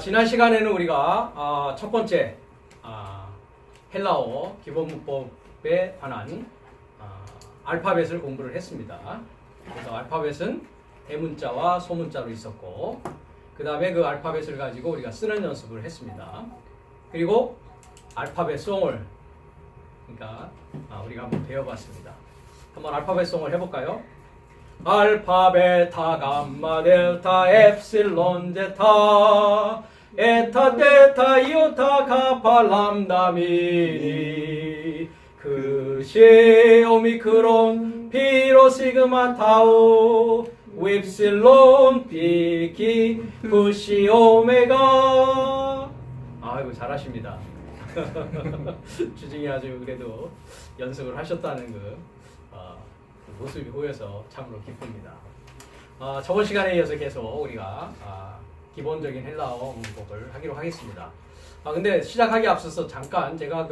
지난 시간에는 우리가 첫 번째 헬라어 기본 문법에 관한 알파벳을 공부를 했습니다. 그래서 알파벳은 대문자와 소문자로 있었고, 그 다음에 그 알파벳을 가지고 우리가 쓰는 연습을 했습니다. 그리고 알파벳 송을 그러니까 우리가 한번 배워봤습니다. 한번 알파벳 송을 해볼까요? 알파, 베타, 감마, 델타, 엡실론, 제타, 에타, 데타, 이오타, 카파, 람다, 미니, 크시, 오미크론, 피로, 시그마, 타우, 윕실론, 피키, 푸시, 오메가. 아이고, 잘하십니다. 주중에 아주 그래도 연습을 하셨다는 모습이 보여서 참으로 기쁩니다. 저번 시간에 이어서 계속 우리가 기본적인 헬라어 문법을 하기로 하겠습니다. 근데 시작하기 앞서서 잠깐 제가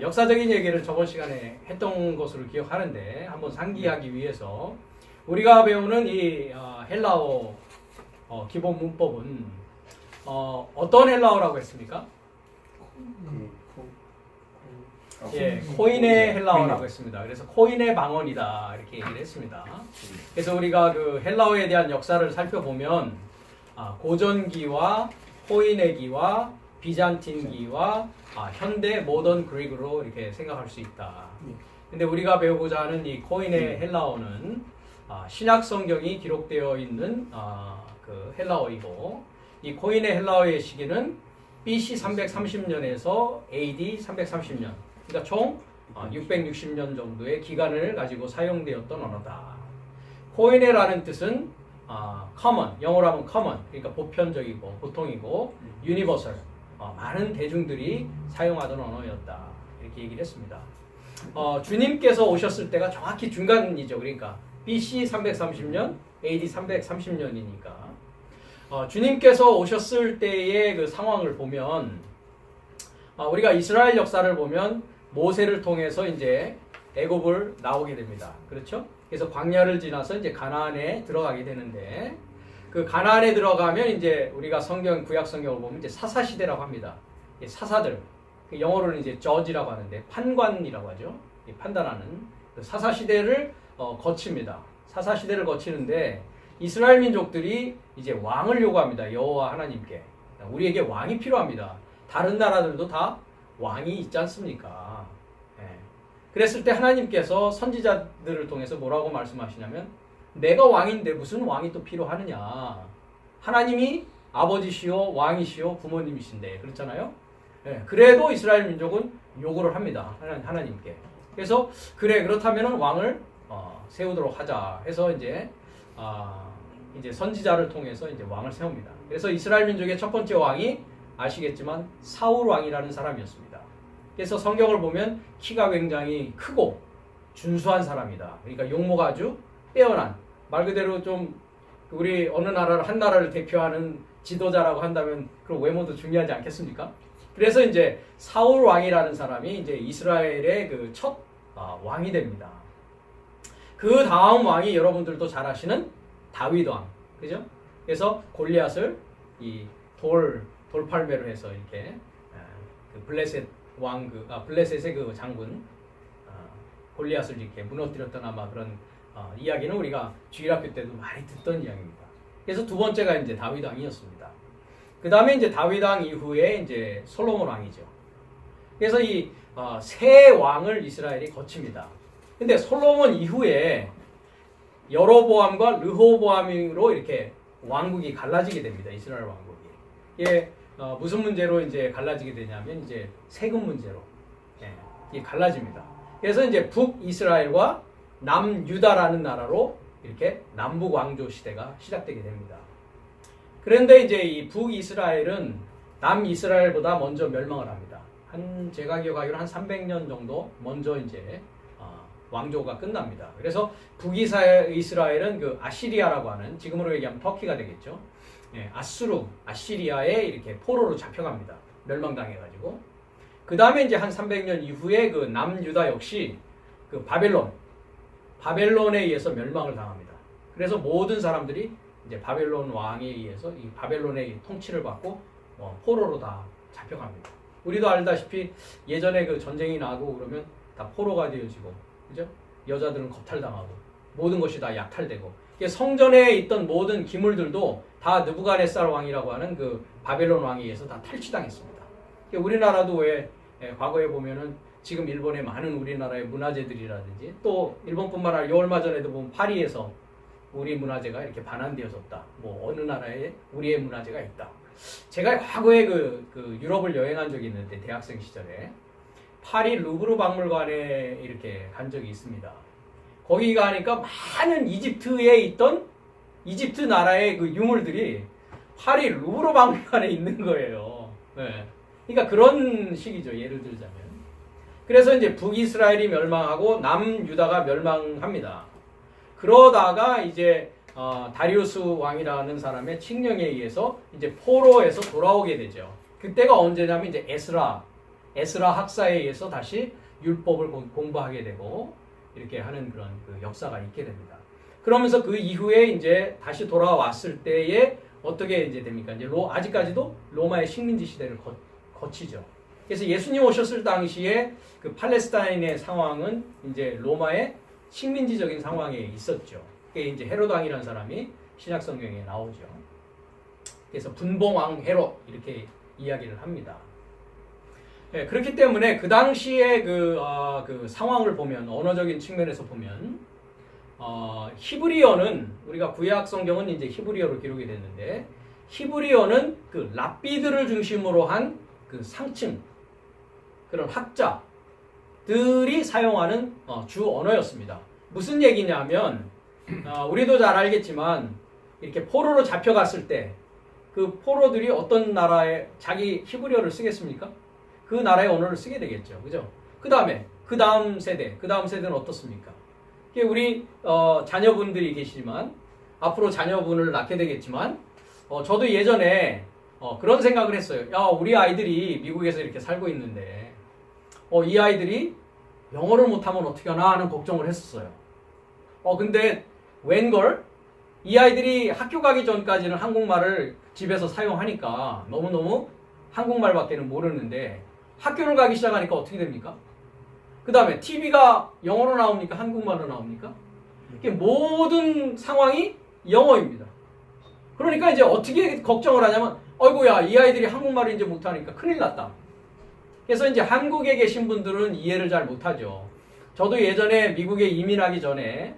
역사적인 얘기를 저번 시간에 했던 것으로 기억하는데 한번 상기하기 위해서 우리가 배우는 이 헬라어 기본 문법은 어떤 헬라어라고 했습니까? 예, 코인의 헬라어라고 했습니다. 그래서 코인의 방언이다 이렇게 얘기를 했습니다. 그래서 우리가 그 헬라어에 대한 역사를 살펴보면 고전기와 코인의기와 비잔틴기와 현대 모던 그리그로 이렇게 생각할 수 있다. 근데 우리가 배우고자 하는 이 코인의 헬라어는 신약 성경이 기록되어 있는 그 헬라어이고, 이 코인의 헬라어의 시기는 BC 330년에서 AD 330년, 그러니까 총 660년 정도의 기간을 가지고 사용되었던 언어다. 코인이라는 뜻은 common, 영어로 하면 common, 그러니까 보편적이고 보통이고 universal, 많은 대중들이 사용하던 언어였다. 이렇게 얘기를 했습니다. 주님께서 오셨을 때가 정확히 중간이죠. 그러니까 BC 330년, AD 330년이니까 주님께서 오셨을 때의 그 상황을 보면 우리가 이스라엘 역사를 보면 모세를 통해서 이제 애굽을 나오게 됩니다. 그렇죠? 그래서 광야를 지나서 이제 가나안에 들어가게 되는데, 그 가나안에 들어가면 이제 우리가 구약 성경을 보면 이제 사사 시대라고 합니다. 사사들, 영어로는 이제 저지라고 하는데 판관이라고 하죠. 판단하는 그 사사 시대를 거칩니다. 사사 시대를 거치는데 이스라엘 민족들이 이제 왕을 요구합니다. 여호와 하나님께 우리에게 왕이 필요합니다. 다른 나라들도 다 왕이 있지 않습니까? 그랬을 때 하나님께서 선지자들을 통해서 뭐라고 말씀하시냐면, 내가 왕인데 무슨 왕이 또 필요하느냐. 하나님이 아버지시오 왕이시오 부모님이신데, 그렇잖아요. 그래도 이스라엘 민족은 요구를 합니다. 하나님께. 그래서 그렇다면 왕을 세우도록 하자 해서 이제 선지자를 통해서 이제 왕을 세웁니다. 그래서 이스라엘 민족의 첫 번째 왕이 아시겠지만 사울 왕이라는 사람이었습니다. 그래서 성경을 보면 키가 굉장히 크고 준수한 사람이다. 그러니까 용모가 아주 빼어난, 말 그대로 좀 우리 어느 나라를 한 나라를 대표하는 지도자라고 한다면 그런 외모도 중요하지 않겠습니까? 그래서 이제 사울 왕이라는 사람이 이제 이스라엘의 그 첫 왕이 됩니다. 그 다음 왕이 여러분들도 잘 아시는 다윗 왕, 그죠? 그래서 골리앗을 이 돌팔매로 해서 이렇게 그 블레셋의 그 장군 골리앗을 이렇게 무너뜨렸던 아마 그런 이야기는 우리가 주일학교 때도 많이 듣던 이야기입니다. 그래서 두 번째가 이제 다윗 왕이었습니다. 그 다음에 이제 다윗 왕 이후에 이제 솔로몬 왕이죠. 그래서 이 세 왕을 이스라엘이 거칩니다. 근데 솔로몬 이후에 여로보암과 르호보암으로 이렇게 왕국이 갈라지게 됩니다. 이스라엘 왕국이. 이게 무슨 문제로 이제 갈라지게 되냐면 이제 세금 문제로 이게 갈라집니다. 그래서 이제 북이스라엘과 남유다라는 나라로 이렇게 남북 왕조 시대가 시작되게 됩니다. 그런데 이제 이 북이스라엘은 남이스라엘보다 먼저 멸망을 합니다. 제가 기억하기로 한 300년 정도 먼저 이제 왕조가 끝납니다. 그래서 북이스라엘은 그 아시리아라고 하는, 지금으로 얘기하면 터키가 되겠죠. 아시리아에 이렇게 포로로 잡혀갑니다. 멸망당해가지고. 그 다음에 이제 한 300년 이후에 그 남유다 역시 그 바벨론에 의해서 멸망을 당합니다. 그래서 모든 사람들이 이제 바벨론 왕에 의해서 이 바벨론의 통치를 받고 포로로 다 잡혀갑니다. 우리도 알다시피 예전에 그 전쟁이 나고 그러면 다 포로가 되어지고, 그죠? 여자들은 겁탈당하고 모든 것이 다 약탈되고, 성전에 있던 모든 기물들도 다 느부갓네살 왕이라고 하는 그 바벨론 왕에 의해서 다 탈취당했습니다. 우리나라도 왜 과거에 보면은 지금 일본의 많은 우리나라의 문화재들이라든지, 또 일본뿐만 아니라 얼마 전에도 보면 파리에서 우리 문화재가 이렇게 반환되어졌다. 뭐 어느 나라에 우리의 문화재가 있다. 제가 과거에 그 유럽을 여행한 적이 있는데, 대학생 시절에 파리 루브르 박물관에 이렇게 간 적이 있습니다. 거기 가니까 많은 이집트에 있던 이집트 나라의 그 유물들이 파리 루브르 박물관에 있는 거예요. 네. 그러니까 그런 식이죠. 예를 들자면. 그래서 이제 북이스라엘이 멸망하고 남유다가 멸망합니다. 그러다가 이제 다리우스 왕이라는 사람의 칙령에 의해서 이제 포로에서 돌아오게 되죠. 그때가 언제냐면 이제 에스라 학사에 의해서 다시 율법을 공부하게 되고 이렇게 하는 그런 그 역사가 있게 됩니다. 그러면서 그 이후에 이제 다시 돌아왔을 때에 어떻게 이제 됩니까? 이제 아직까지도 로마의 식민지 시대를 거치죠. 그래서 예수님 오셨을 당시에 그 팔레스타인의 상황은 이제 로마의 식민지적인 상황에 있었죠. 그게 이제 헤롯 왕이라는 사람이 신약 성경에 나오죠. 그래서 분봉왕 헤롯 이렇게 이야기를 합니다. 네, 그렇기 때문에 그 당시에 그 상황을 보면, 언어적인 측면에서 보면 히브리어는, 우리가 구약 성경은 이제 히브리어로 기록이 됐는데, 히브리어는 그 랍비들을 중심으로 한 그 상층, 그런 학자들이 사용하는 주 언어였습니다. 무슨 얘기냐면, 우리도 잘 알겠지만 이렇게 포로로 잡혀갔을 때 그 포로들이 어떤 나라에 자기 히브리어를 쓰겠습니까? 그 나라의 언어를 쓰게 되겠죠. 그죠? 그 다음 세대는 어떻습니까? 우리 자녀분들이 계시지만, 앞으로 자녀분을 낳게 되겠지만, 저도 예전에 그런 생각을 했어요. 야, 우리 아이들이 미국에서 이렇게 살고 있는데 이 아이들이 영어를 못하면 어떻게 하나 하는 걱정을 했었어요. 근데 웬걸? 이 아이들이 학교 가기 전까지는 한국말을 집에서 사용하니까 너무너무 한국말밖에는 모르는데, 학교를 가기 시작하니까 어떻게 됩니까? 그 다음에 TV가 영어로 나옵니까? 한국말로 나옵니까? 모든 상황이 영어입니다. 그러니까 이제 어떻게 걱정을 하냐면, 어이구야, 이 아이들이 한국말을 이제 못하니까 큰일 났다. 그래서 이제 한국에 계신 분들은 이해를 잘 못하죠. 저도 예전에 미국에 이민하기 전에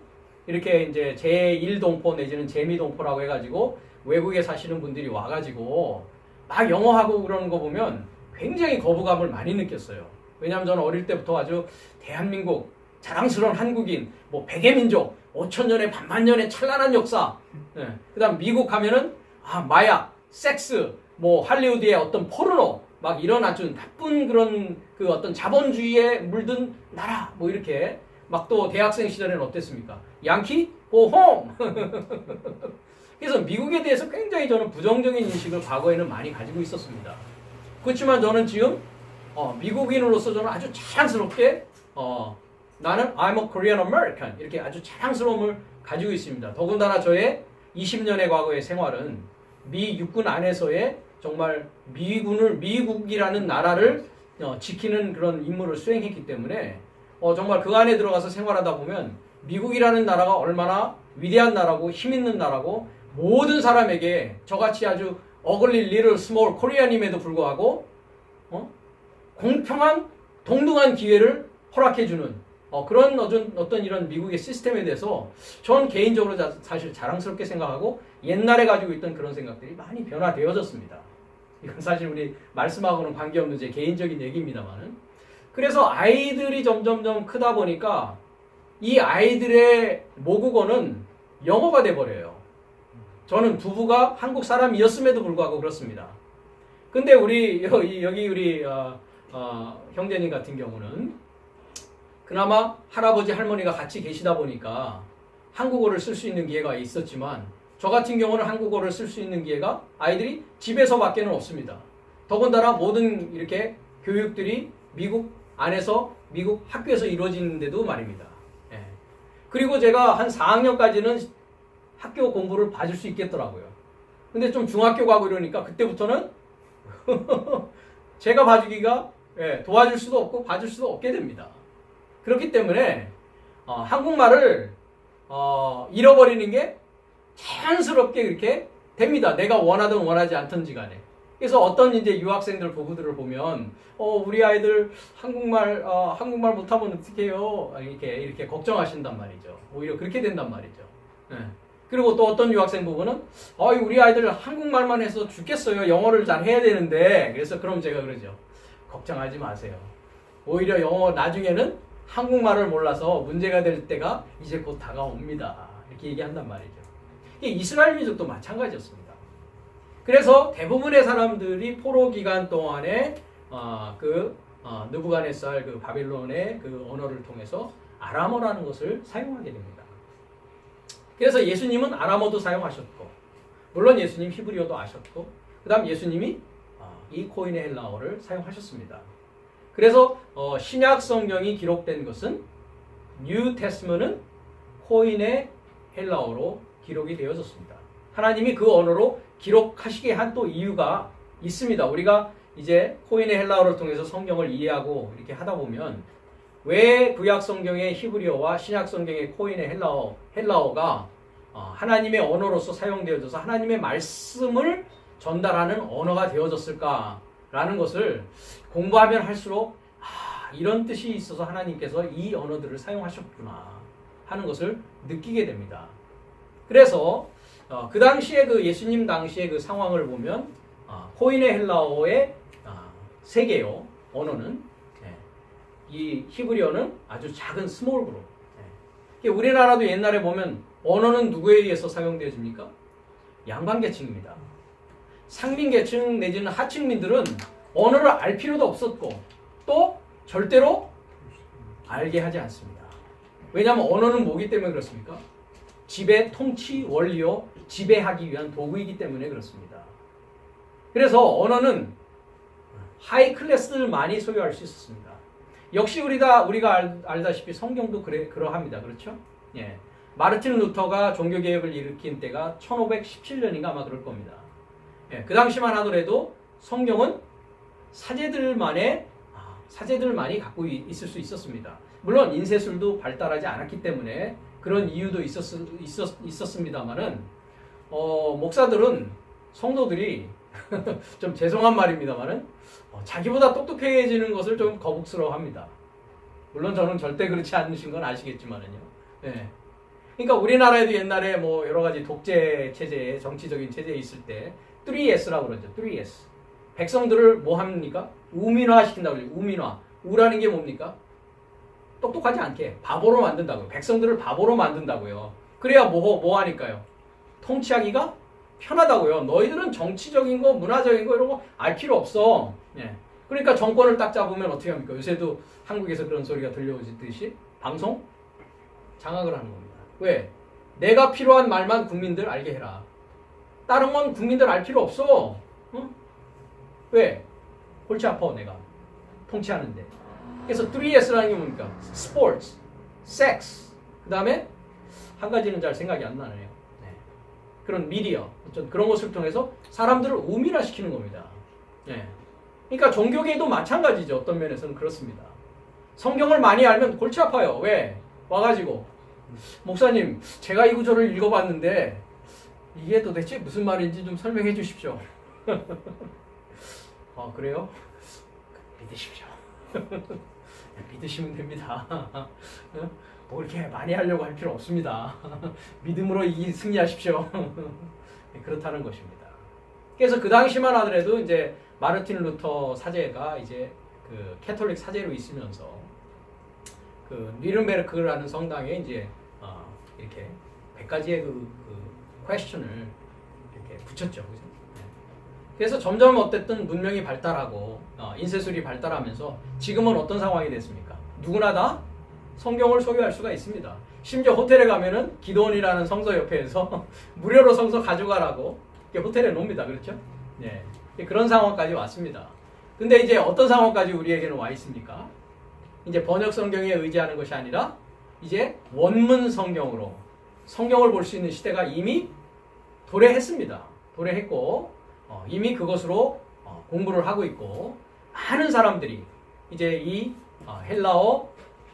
이렇게 이제 제1동포 내지는 재미동포라고 해가지고 외국에 사시는 분들이 와가지고 막 영어하고 그러는 거 보면 굉장히 거부감을 많이 느꼈어요. 왜냐하면 저는 어릴 때부터 아주 대한민국, 자랑스러운 한국인, 뭐 백의 민족, 5천년의 반만년의 찬란한 역사, 그 다음 미국 가면은 마약, 섹스, 뭐 할리우드의 어떤 포르노, 막 이런 아주 나쁜 그런 그 어떤 자본주의에 물든 나라, 뭐 이렇게 막, 또 대학생 시절에는 어땠습니까? 양키? 고 홈! 그래서 미국에 대해서 굉장히 저는 부정적인 인식을 과거에는 많이 가지고 있었습니다. 그렇지만 저는 지금 미국인으로서 저는 아주 자랑스럽게 나는 I'm a Korean American 이렇게 아주 자랑스러움을 가지고 있습니다. 더군다나 저의 20년의 과거의 생활은 미 육군 안에서의 정말 미국이라는 나라를 지키는 그런 임무를 수행했기 때문에 정말 그 안에 들어가서 생활하다 보면 미국이라는 나라가 얼마나 위대한 나라고 힘 있는 나라고, 모든 사람에게 저같이 아주 어글리 리틀 스몰 코리안임에도 불구하고 공평한 동등한 기회를 허락해주는 그런 어떤 이런 미국의 시스템에 대해서 전 개인적으로 사실 자랑스럽게 생각하고, 옛날에 가지고 있던 그런 생각들이 많이 변화되어졌습니다. 이건 사실 우리 말씀하고는 관계없는 제 개인적인 얘기입니다만은. 그래서 아이들이 점점점 크다 보니까 이 아이들의 모국어는 영어가 돼버려요. 저는 부부가 한국 사람이었음에도 불구하고 그렇습니다. 근데 여기 우리 형제님 같은 경우는 그나마 할아버지 할머니가 같이 계시다 보니까 한국어를 쓸 수 있는 기회가 있었지만, 저 같은 경우는 한국어를 쓸 수 있는 기회가 아이들이 집에서밖에는 없습니다. 더군다나 모든 이렇게 교육들이 미국 안에서, 미국 학교에서 이루어지는데도 말입니다. 예. 그리고 제가 한 4학년까지는 학교 공부를 봐줄 수 있겠더라고요. 근데 좀 중학교 가고 이러니까 그때부터는 제가 봐주기가 도와줄 수도 없고 봐줄 수도 없게 됩니다. 그렇기 때문에 한국말을 잃어버리는 게 자연스럽게 그렇게 됩니다. 내가 원하든 원하지 않든지 간에. 그래서 어떤 이제 유학생들 부부들을 보면 우리 아이들 한국말 못하면 어떡해요? 이렇게 걱정하신단 말이죠. 오히려 그렇게 된단 말이죠. 그리고 또 어떤 유학생 부부는 우리 아이들 한국말만 해서 죽겠어요. 영어를 잘 해야 되는데. 그래서 그럼 제가 그러죠. 걱정하지 마세요. 오히려 나중에는 한국말을 몰라서 문제가 될 때가 이제 곧 다가옵니다. 이렇게 얘기한단 말이죠. 이스라엘 민족도 마찬가지였습니다. 그래서 대부분의 사람들이 포로 기간 동안에 느부갓네살 그 바빌론의 그 언어를 통해서 아람어라는 것을 사용하게 됩니다. 그래서 예수님은 아람어도 사용하셨고, 물론 예수님 히브리어도 아셨고, 그 다음 예수님이 이 코인의 헬라어를 사용하셨습니다. 그래서 신약 성경이 기록된 것은 뉴 테스트먼은 코인의 헬라어로 기록이 되어졌습니다. 하나님이 그 언어로 기록하시게 한 또 이유가 있습니다. 우리가 이제 코인의 헬라어를 통해서 성경을 이해하고 이렇게 하다 보면 왜 구약 성경의 히브리어와 신약 성경의 코인의 헬라어가 하나님의 언어로서 사용되어져서 하나님의 말씀을 전달하는 언어가 되어졌을까라는 것을 공부하면 할수록 이런 뜻이 있어서 하나님께서 이 언어들을 사용하셨구나 하는 것을 느끼게 됩니다. 그래서 그 당시에 그 예수님 당시의 그 상황을 보면 코인의 헬라어의 세계요 언어는 이 히브리어는 아주 작은 스몰 그룹. 우리나라도 옛날에 보면 언어는 누구에 의해서 사용되어집니까? 양반계층입니다. 상민계층 내지는 하층민들은 언어를 알 필요도 없었고 또 절대로 알게 하지 않습니다. 왜냐하면 언어는 뭐기 때문에 그렇습니까? 지배, 통치, 원리요 지배하기 위한 도구이기 때문에 그렇습니다. 그래서 언어는 하이 클래스들만이 소유할 수 있었습니다. 역시 우리가 알다시피 성경도 그러합니다. 그렇죠? 예. 마르틴 루터가 종교개혁을 일으킨 때가 1517년인가 아마 그럴 겁니다. 예. 그 당시만 하더라도 성경은 사제들만이 갖고 있을 수 있었습니다. 물론 인쇄술도 발달하지 않았기 때문에 그런 이유도 있었습니다만은 목사들은 성도들이 좀 죄송한 말입니다만은 자기보다 똑똑해지는 것을 좀 거북스러워합니다. 물론 저는 절대 그렇지 않으신 건 아시겠지만은요. 네. 그러니까 우리나라에도 옛날에 뭐 여러 가지 독재 체제, 정치적인 체제에 있을 때 3S라고 그러죠. 3S. 백성들을 뭐 합니까? 우민화 시킨다고 그러죠. 우민화. 우라는 게 뭡니까? 똑똑하지 않게 바보로 만든다고요. 백성들을 바보로 만든다고요. 그래야 뭐 하니까요? 통치하기가 편하다고요. 너희들은 정치적인 거, 문화적인 거 이런 거 알 필요 없어. 예. 그러니까 정권을 딱 잡으면 어떻게 합니까? 요새도 한국에서 그런 소리가 들려오듯이 방송 장악을 하는 겁니다. 왜? 내가 필요한 말만 국민들 알게 해라. 다른 건 국민들 알 필요 없어. 응? 왜? 골치 아파 내가 통치하는데. 그래서 3S라는 게 뭡니까? 스포츠, 섹스, 그 다음에 한 가지는 잘 생각이 안 나네요. 네. 그런 미디어, 그런 것을 통해서 사람들을 우민화시키는 겁니다. 네. 그러니까 종교계도 마찬가지죠. 어떤 면에서는 그렇습니다. 성경을 많이 알면 골치 아파요. 왜? 와가지고 목사님, 제가 이 구절을 읽어봤는데 이게 도대체 무슨 말인지 좀 설명해 주십시오. 그래요? 믿으십시오. 믿으시면 됩니다. 뭐 이렇게 많이 하려고 할 필요 없습니다. 믿음으로 승리하십시오. 그렇다는 것입니다. 그래서 그 당시만 하더라도 이제 마르틴 루터 사제가 이제 그 캐톨릭 사제로 있으면서 그 뉘른베르크라는 성당에 이제 이렇게 100가지의 그 퀘스천을 이렇게 붙였죠. 그죠? 그래서 점점 어쨌든 문명이 발달하고 인쇄술이 발달하면서 지금은 어떤 상황이 됐습니까? 누구나 다 성경을 소유할 수가 있습니다. 심지어 호텔에 가면은 기도원이라는 성서 옆에서 무료로 성서 가져가라고 호텔에 놓습니다. 그렇죠? 네. 그런 상황까지 왔습니다. 근데 이제 어떤 상황까지 우리에게는 와 있습니까? 이제 번역 성경에 의지하는 것이 아니라 이제 원문 성경으로 성경을 볼 수 있는 시대가 이미 도래했습니다. 도래했고 이미 그것으로 공부를 하고 있고 많은 사람들이 이제 이 헬라어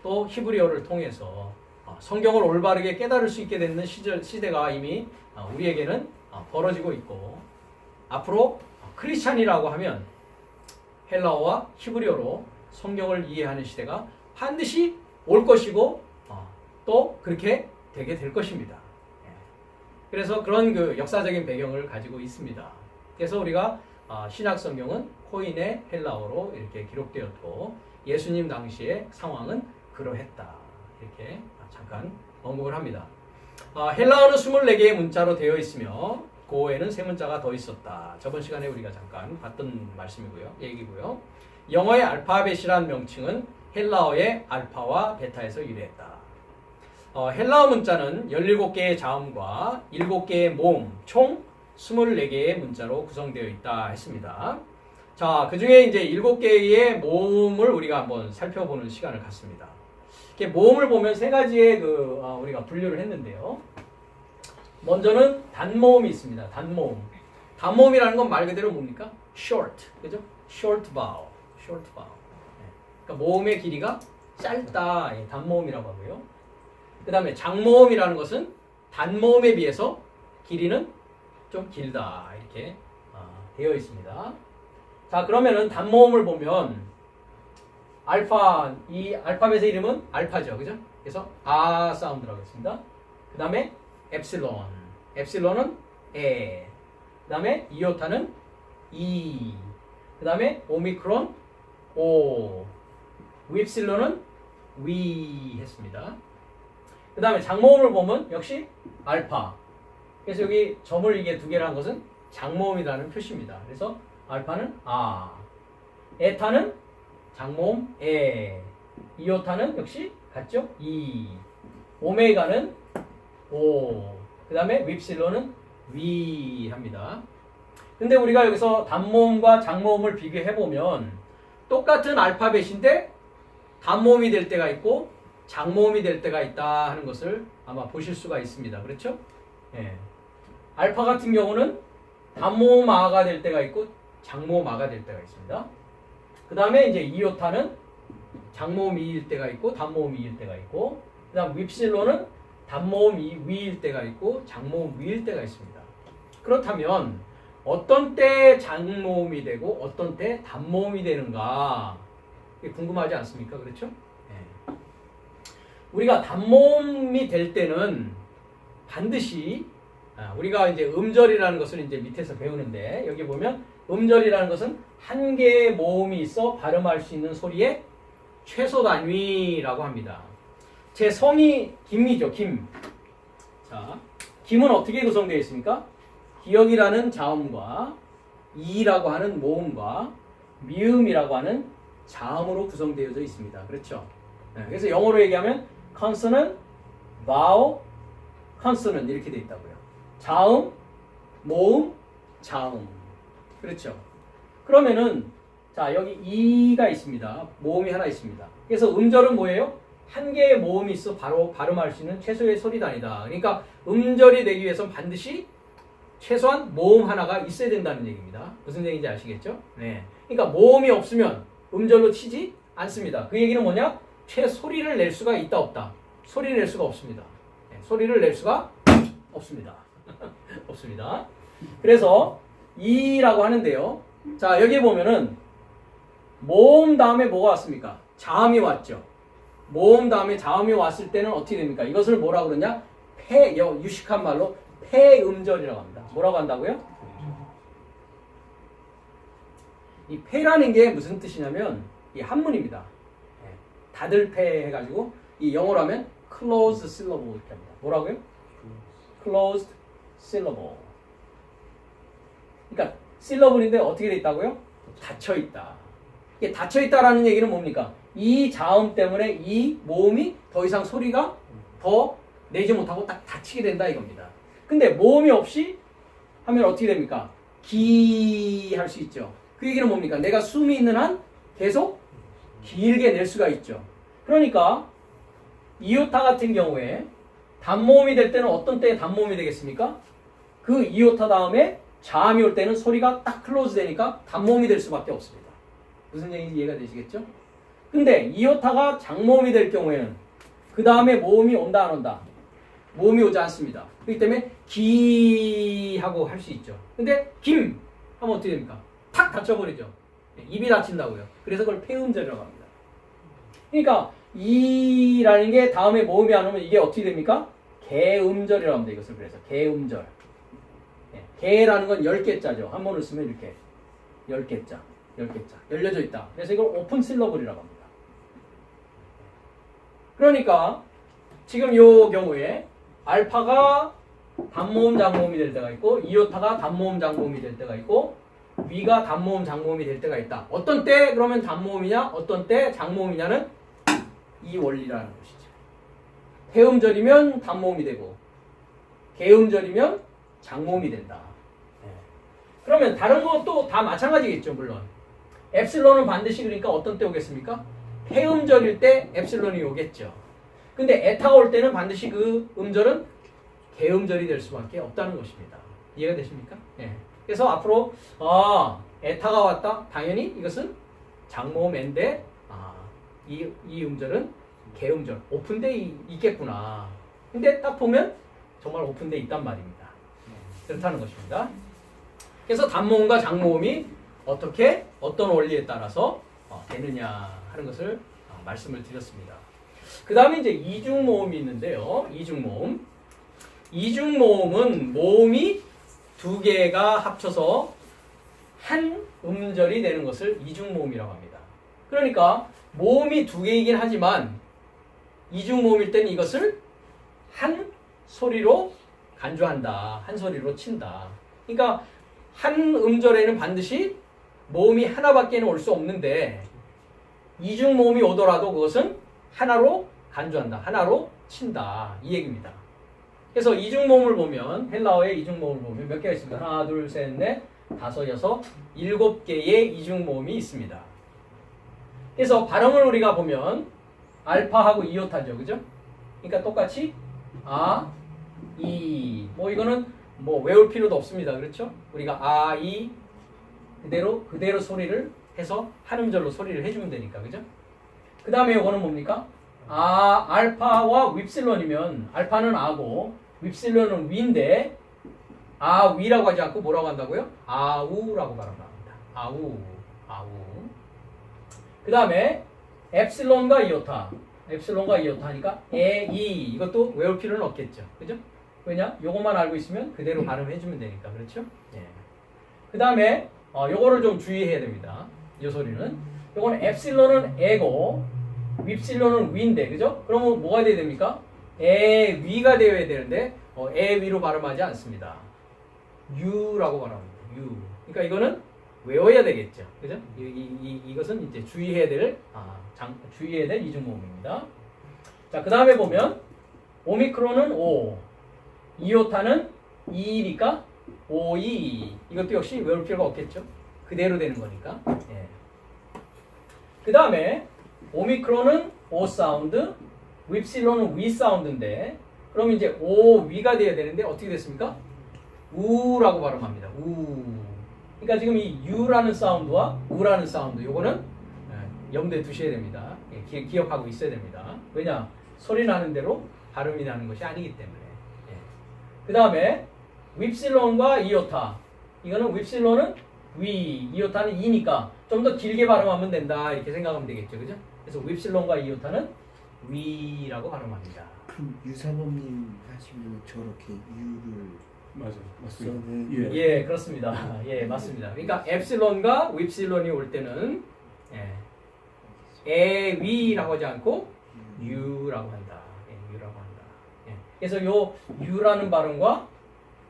또 히브리어를 통해서 성경을 올바르게 깨달을 수 있게 되는 시대가 이미 우리에게는 벌어지고 있고 앞으로 크리스찬이라고 하면 헬라어와 히브리어로 성경을 이해하는 시대가 반드시 올 것이고 또 그렇게 되게 될 것입니다. 그래서 그런 그 역사적인 배경을 가지고 있습니다. 그래서 우리가 신약 성경은 코인의 헬라어로 이렇게 기록되었고 예수님 당시의 상황은 그러했다. 이렇게 잠깐 언급을 합니다. 헬라어는 24개의 문자로 되어 있으며 고에는 3문자가 더 있었다. 저번 시간에 우리가 잠깐 봤던 말씀이고요. 얘기고요. 영어의 알파벳이란 명칭은 헬라어의 알파와 베타에서 유래했다. 헬라어 문자는 17개의 자음과 7개의 모음, 총 24개의 문자로 구성되어 있다 했습니다. 자, 그 중에 이제 7개의 모음을 우리가 한번 살펴보는 시간을 갖습니다. 이렇게 모음을 보면 3가지의 우리가 분류를 했는데요. 먼저는 단모음이 있습니다. 단모음. 단모음이라는 건 말 그대로 뭡니까? short. 그죠? short vowel. short vowel. 그러니까 모음의 길이가 짧다. 단모음이라고 하고요. 그 다음에 장모음이라는 것은 단모음에 비해서 길이는 좀 길다. 이렇게 되어 있습니다. 자, 그러면은 단모음을 보면 이 알파벳의 이름은 알파죠. 그죠? 그래서 아 사운드라고 했습니다. 그 다음에 엡실론. 엡실론은 에. 그 다음에 이오타는 이. 그 다음에 오미크론 오. 윕실론은 위 했습니다. 그 다음에 장모음을 보면 역시 알파. 그래서 여기 점을 이게 2개를 한 것은 장모음이라는 표시입니다. 그래서 알파는 아. 에타는 장모음 에. 이오타는 역시 같죠? 이. 오메가는 오. 그 다음에 윕실론은 위 합니다. 근데 우리가 여기서 단모음과 장모음을 비교해보면 똑같은 알파벳인데 단모음이 될 때가 있고 장모음이 될 때가 있다 하는 것을 아마 보실 수가 있습니다. 그렇죠? 예. 알파 같은 경우는 단모음 아가 될 때가 있고 장모음 아가 될 때가 있습니다. 그 다음에 이제 이오타는 장모음 이일 때가 있고 단모음 이일 때가 있고 그 다음 윕실론은 단모음 위일 때가 있고 장모음 위일 때가 있습니다. 그렇다면 어떤 때 장모음이 되고 어떤 때 단모음이 되는가 궁금하지 않습니까? 그렇죠? 네. 우리가 단모음이 될 때는 반드시 우리가 이제 음절이라는 것을 이제 밑에서 배우는데 여기 보면 음절이라는 것은 한 개의 모음이 있어 발음할 수 있는 소리의 최소 단위라고 합니다. 제 성이 김이죠. 김. 자, 김은 어떻게 구성되어 있습니까? 기역이라는 자음과 이라고 하는 모음과 미음이라고 하는 자음으로 구성되어져 있습니다. 그렇죠? 네, 그래서 영어로 얘기하면 consonant, vowel, consonant 이렇게 되어 있다고요. 자음, 모음, 자음. 그렇죠? 그러면은 자 여기 이가 있습니다. 모음이 하나 있습니다. 그래서 음절은 뭐예요? 한 개의 모음이 있어 바로 발음할 수 있는 최소의 소리단이다. 그러니까 음절이 되기 위해서는 반드시 최소한 모음 하나가 있어야 된다는 얘기입니다. 무슨 얘기인지 아시겠죠? 네. 그러니까 모음이 없으면 음절로 치지 않습니다. 그 얘기는 뭐냐? 소리를 낼 수가 있다 없다. 소리를 낼 수가 없습니다. 네. 소리를 낼 수가 없습니다. 없습니다. 그래서 이라고 하는데요. 자 여기 보면은 모음 다음에 뭐가 왔습니까? 자음이 왔죠. 모음 다음에 자음이 왔을 때는 어떻게 됩니까? 이것을 뭐라고 그러냐? 유식한 말로 폐음절이라고 합니다. 뭐라고 한다고요? 이 폐라는 게 무슨 뜻이냐면 이 한문입니다. 다들 폐 해가지고 이 영어로 하면 closed syllable 이렇게 합니다. 뭐라고요? closed syllable. 그러니까 syllable인데 어떻게 돼 있다고요? 닫혀 있다. 이게 닫혀 있다라는 얘기는 뭡니까? 이 자음 때문에 이 모음이 더 이상 소리가 더 내지 못하고 딱 닫히게 된다 이겁니다. 근데 모음이 없이 하면 어떻게 됩니까? 기 할 수 있죠. 그 얘기는 뭡니까? 내가 숨이 있는 한 계속 길게 낼 수가 있죠. 그러니까 이오타 같은 경우에 단모음이 될 때는 어떤 때에 단모음이 되겠습니까? 그 이오타 다음에 자음이 올 때는 소리가 딱 클로즈 되니까 단모음이 될 수밖에 없습니다. 무슨 얘기인지 이해가 되시겠죠? 근데 이오타가 장모음이 될 경우에는 그 다음에 모음이 온다 안 온다? 모음이 오지 않습니다. 그렇기 때문에 기 하고 할 수 있죠. 근데 김 하면 어떻게 됩니까? 탁 닫혀버리죠. 입이 닫힌다고요. 그래서 그걸 폐음절이라고 합니다. 그러니까 이라는 게 다음에 모음이 안 오면 이게 어떻게 됩니까? 개음절이라고 합니다. 이것을 그래서 개음절. 개라는 건 10개자죠. 한 번을 쓰면 이렇게 10개자, 10개자 열려져 있다. 그래서 이걸 오픈 실러블이라고 합니다. 그러니까 지금 이 경우에 알파가 단모음 장모음이 될 때가 있고 이오타가 단모음 장모음이 될 때가 있고 위가 단모음 장모음이 될 때가 있다. 어떤 때 그러면 단모음이냐 어떤 때 장모음이냐는 이 원리라는 것이죠. 폐음절이면 단모음이 되고 개음절이면 장모음이 된다. 그러면 다른 것도 다 마찬가지겠죠. 물론 엡실론은 반드시 그러니까 어떤 때 오겠습니까? 폐음절일 때 엡실론이 오겠죠. 근데 에타가 올 때는 반드시 그 음절은 개음절이 될 수밖에 없다는 것입니다. 이해가 되십니까? 예. 그래서 앞으로 에타가 왔다. 당연히 이것은 장모음인데 이 음절은 개음절, 오픈돼 있겠구나. 근데 딱 보면 정말 오픈돼 있단 말입니다. 그렇다는 것입니다. 그래서 단모음과 장모음이 어떻게 어떤 원리에 따라서 되느냐 하는 것을 말씀을 드렸습니다. 그 다음에 이제 이중모음이 있는데요. 이중모음. 이중모음은 모음이 두 개가 합쳐서 한 음절이 되는 것을 이중모음이라고 합니다. 그러니까 모음이 두 개이긴 하지만 이중모음일 때는 이것을 한 소리로 간주한다. 한 소리로 친다. 그러니까 한 음절에는 반드시 모음이 하나밖에는 올 수 없는데 이중모음이 오더라도 그것은 하나로 간주한다. 하나로 친다. 이 얘기입니다. 그래서 이중모음을 보면 헬라어의 이중모음을 보면 몇 개가 있습니다. 하나, 둘, 셋, 넷, 다섯, 여섯, 7개의 이중모음이 있습니다. 그래서 발음을 우리가 보면 알파하고 이오타죠. 그죠? 그러니까 똑같이 이 이거는 외울 필요도 없습니다. 그렇죠? 우리가 이 그대로 소리를 해서 한 음절로 소리를 해주면 되니까. 그죠? 그 다음에 이거는 뭡니까? 알파와 윕실론이면 알파는 아고 윕실론은 위인데 위라고 하지 않고 뭐라고 한다고요? 아우라고 발음합니다. 아우. 그 다음에 엡실론과 이오타 하니까 이 이것도 외울 필요는 없겠죠. 그죠? 왜냐? 요것만 알고 있으면 그대로 발음해주면 되니까. 그렇죠? 예. 그 다음에 요거를 좀 주의해야 됩니다. 이 소리는 요거는 엡실론은 에고 윕실론은 위인데, 그죠? 그러면 뭐가 돼야 됩니까? 에 위가 되어야 되는데 에 위로 발음하지 않습니다. 유라고 발음합니다. 유. 그러니까 이거는 외워야 되겠죠. 그죠? 이것은 이제 주의해야 될 이중모음입니다. 자, 그 다음에 보면 오미크론은 O, 이오타는 E니까 OE. 이것도 역시 외울 필요가 없겠죠. 그대로 되는 거니까. 예. 그 다음에 오미크론은 O 사운드, 윕실론은 위 사운드인데 그럼 이제 O 위가 돼야 되는데 어떻게 됐습니까? 우라고 발음합니다. 우. 그러니까 지금 이 U라는 사운드와 우라는 사운드 요거는 염두에 두셔야 됩니다. 기억하고 있어야 됩니다. 왜냐? 소리 나는 대로 발음이 나는 것이 아니기 때문에. 그 다음에 윕실론과 이오타. 이거는 윕실론은 위, 이오타는 이니까 좀 더 길게 발음하면 된다. 이렇게 생각하면 되겠죠. 그죠? 그래서 윕실론과 이오타는 위라고 발음합니다. 그럼 유사범님 하시면 저렇게 유를 맞습니다. 예, 그렇습니다. 예, 맞습니다. 그러니까 엡실론과 윕실론이 올 때는 에위라고 하지 않고 유라고 한다. 유라고 한다. 그래서 요 유라는 발음과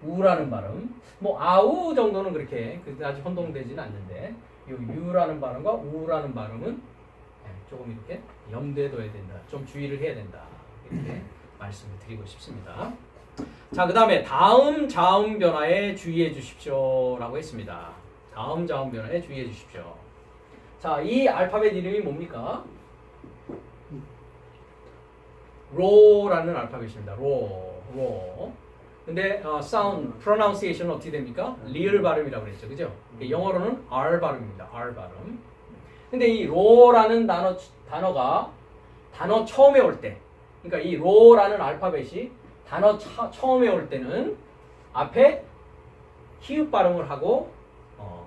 우라는 발음, 아우 정도는 그렇게 아주 혼동되지는 않는데 요 유라는 발음과 우라는 발음은 조금 이렇게 염두에 둬야 된다. 좀 주의를 해야 된다. 이렇게 말씀을 드리고 싶습니다. 자, 그 다음에 다음 자음 변화에 주의해 주십시오라고 했습니다. 다음 자음 변화에 주의해 주십시오. 자, 이 알파벳 이름이 뭡니까? 로라는 알파벳입니다. 로. 근데 사운드, pronunciation 어떻게 됩니까? 리을 발음이라고 그랬죠. 그죠? 영어로는 R 발음입니다. R 발음. 근데 이 로라는 단어가 단어 처음에 올 때, 그러니까 이 로라는 알파벳이 단어 처음에 올 때는 앞에 히읗 발음을 하고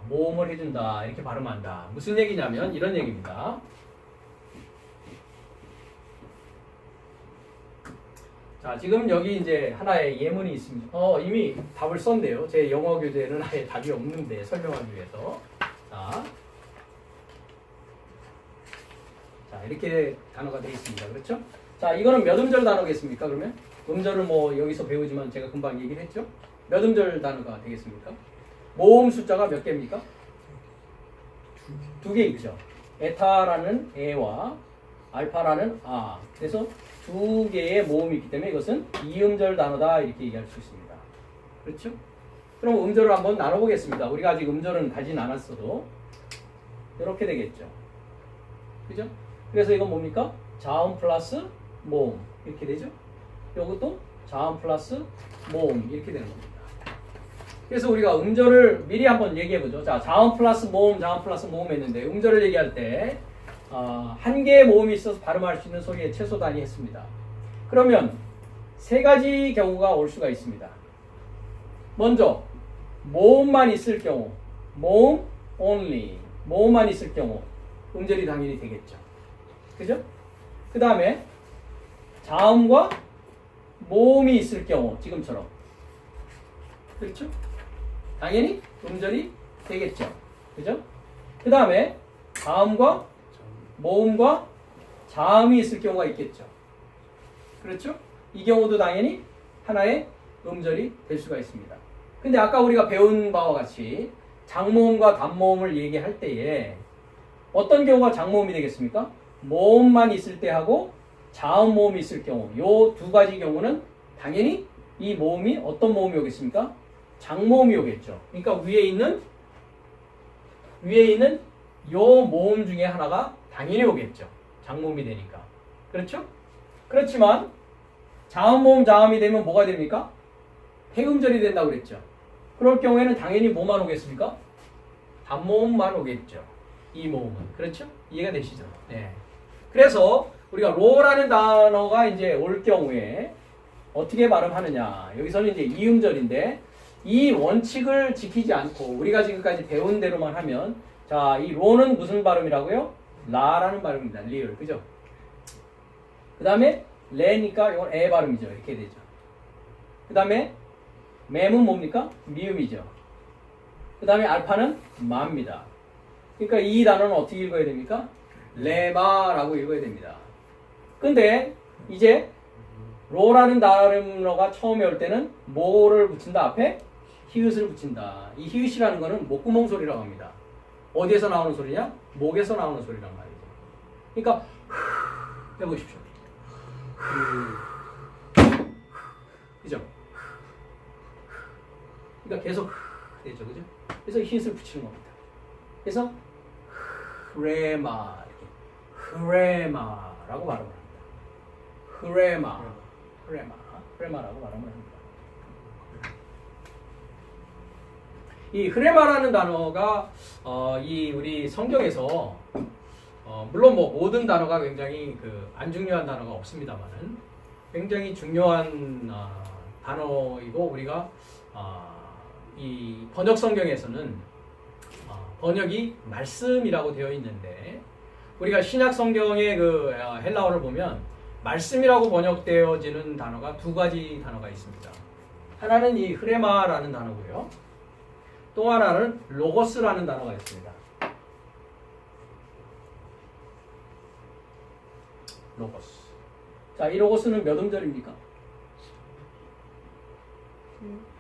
모음을 해준다. 이렇게 발음한다. 무슨 얘기냐면 이런 얘기입니다. 자, 지금 여기 이제 하나의 예문이 있습니다. 이미 답을 썼네요. 제 영어 교재는 아예 답이 없는데 설명하기 위해서. 자, 이렇게 단어가 되어 있습니다. 그렇죠? 자, 이거는 몇 음절 단어겠습니까? 그러면 음절을 뭐 여기서 배우지만 제가 금방 얘기를 했죠. 몇 음절 단어가 되겠습니까? 모음 숫자가 몇 개입니까? 두 개 있죠. 에타라는 에와 알파라는 아. 그래서 두 개의 모음이 있기 때문에 이것은 이음절 단어다 이렇게 얘기할 수 있습니다. 그렇죠? 그럼 음절을 한번 나눠보겠습니다. 우리가 아직 음절은 가진 않았어도 이렇게 되겠죠. 그죠? 그래서 이건 뭡니까? 자음 플러스 모음 이렇게 되죠? 이것도 자음 플러스 모음 이렇게 되는 겁니다. 그래서 우리가 음절을 미리 한번 얘기해보죠. 자, 자음 플러스 모음, 자음 플러스 모음 했는데 음절을 얘기할 때 한 개의 모음이 있어서 발음할 수 있는 소리의 최소 단위 했습니다. 그러면 세 가지 경우가 올 수가 있습니다. 먼저 모음만 있을 경우, 모음 only, 모음만 있을 경우 음절이 당연히 되겠죠. 그죠? 그 다음에 자음과 모음이 있을 경우 지금처럼 그렇죠? 당연히 음절이 되겠죠. 그죠? 그 다음에 자음과 모음과 자음이 있을 경우가 있겠죠. 그렇죠? 이 경우도 당연히 하나의 음절이 될 수가 있습니다. 근데 아까 우리가 배운 바와 같이 장모음과 단모음을 얘기할 때에 어떤 경우가 장모음이 되겠습니까? 모음만 있을 때 하고 자음 모음이 있을 경우 요 두 가지 경우는 당연히 이 모음이 어떤 모음이 오겠습니까? 장모음이 오겠죠. 그러니까 위에 있는 요 모음 중에 하나가 당연히 오겠죠. 장모음이 되니까. 그렇죠? 그렇지만 자음 모음 자음이 되면 뭐가 됩니까? 해음절이 된다고 그랬죠. 그럴 경우에는 당연히 뭐만 오겠습니까? 단모음만 오겠죠. 이 모음은. 그렇죠? 이해가 되시죠? 네. 그래서 우리가 로라는 단어가 이제 올 경우에 어떻게 발음하느냐. 여기서는 이제 이음절인데 이 원칙을 지키지 않고 우리가 지금까지 배운 대로만 하면 자, 이 로는 무슨 발음이라고요? 라라는 발음입니다. 리을. 그죠? 그 다음에 레니까 이건 에 발음이죠. 이렇게 되죠. 그 다음에 맴은 뭡니까? 미음이죠. 그 다음에 알파는 마입니다. 그러니까 이 단어는 어떻게 읽어야 됩니까? 레마라고 읽어야 됩니다. 근데 이제 로라는 단어가 처음에 올 때는 뭐를 붙인다? 앞에 히읗을 붙인다. 이 히읗이라는 거는 목구멍 소리라고 합니다. 어디에서 나오는 소리냐? 목에서 나오는 소리란 말이죠. 그러니까 해보십시오. 그죠? 그러니까 계속 되죠, 그죠? 그래서 히읗을 붙이는 겁니다. 그래서 흐레마 이렇게 흐레마라고 발음을 합니다. 흐레마라고 발음을 합니다. 이 흐레마라는 단어가 이 우리 성경에서 물론 뭐 모든 단어가 굉장히 안 중요한 단어가 없습니다만은 굉장히 중요한 단어이고 우리가 이 번역 성경에서는 번역이 말씀이라고 되어 있는데 우리가 신약 성경의 헬라어를 보면 말씀이라고 번역되어지는 단어가 두 가지 단어가 있습니다. 하나는 이 흐레마라는 단어고요. 또 하나는 로고스라는 단어가 있습니다. 로고스. 자, 이 로고스는 몇 음절입니까?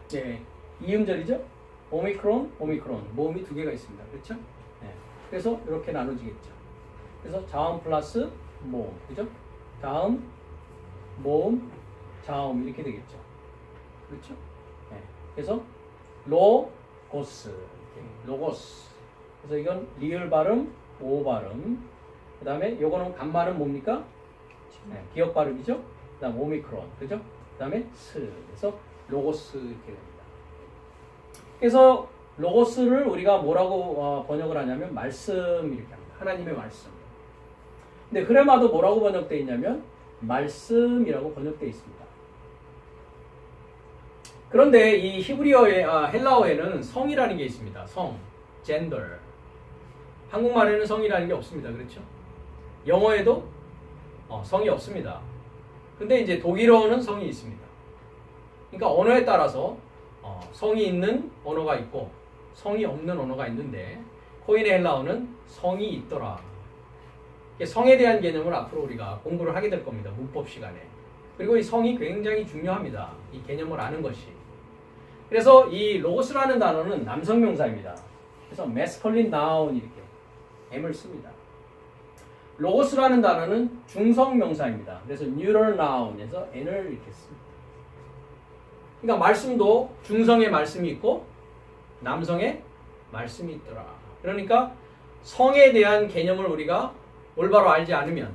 네, 2음절이죠? 오미크론. 모음이 두 개가 있습니다. 그렇죠? 네. 그래서 이렇게 나눠지겠죠. 그래서 자음 플러스 모음. 그죠? 자음, 모음, 자음 이렇게 되겠죠. 그렇죠? 네. 그래서 로고스. 그래서 이건 리을 발음, 오 발음. 그 다음에 요거는 간발음 뭡니까? 네, 기역 발음이죠. 그다음 오미크론, 그죠? 그다음에 스, 그래서 로고스 이렇게 됩니다. 그래서 로고스를 우리가 뭐라고 번역을 하냐면 말씀 이렇게 합니다. 하나님의 말씀. 근데 그레마도 뭐라고 번역되어 있냐면 말씀이라고 번역되어 있습니다. 그런데 이 히브리어의 헬라어에는 성이라는 게 있습니다. 성, 젠더. 한국말에는 성이라는 게 없습니다. 그렇죠? 영어에도 성이 없습니다. 근데 이제 독일어는 성이 있습니다. 그러니까 언어에 따라서 성이 있는 언어가 있고 성이 없는 언어가 있는데 코인의 헬라어는 성이 있더라. 성에 대한 개념을 앞으로 우리가 공부를 하게 될 겁니다. 문법 시간에. 그리고 이 성이 굉장히 중요합니다. 이 개념을 아는 것이. 그래서 이 로고스라는 단어는 남성 명사입니다. 그래서 masculine noun 이렇게 M을 씁니다. 로고스라는 단어는 중성 명사입니다. 그래서 neuter noun에서 N을 이렇게 씁니다. 그러니까 말씀도 중성의 말씀이 있고 남성의 말씀이 있더라. 그러니까 성에 대한 개념을 우리가 올바로 알지 않으면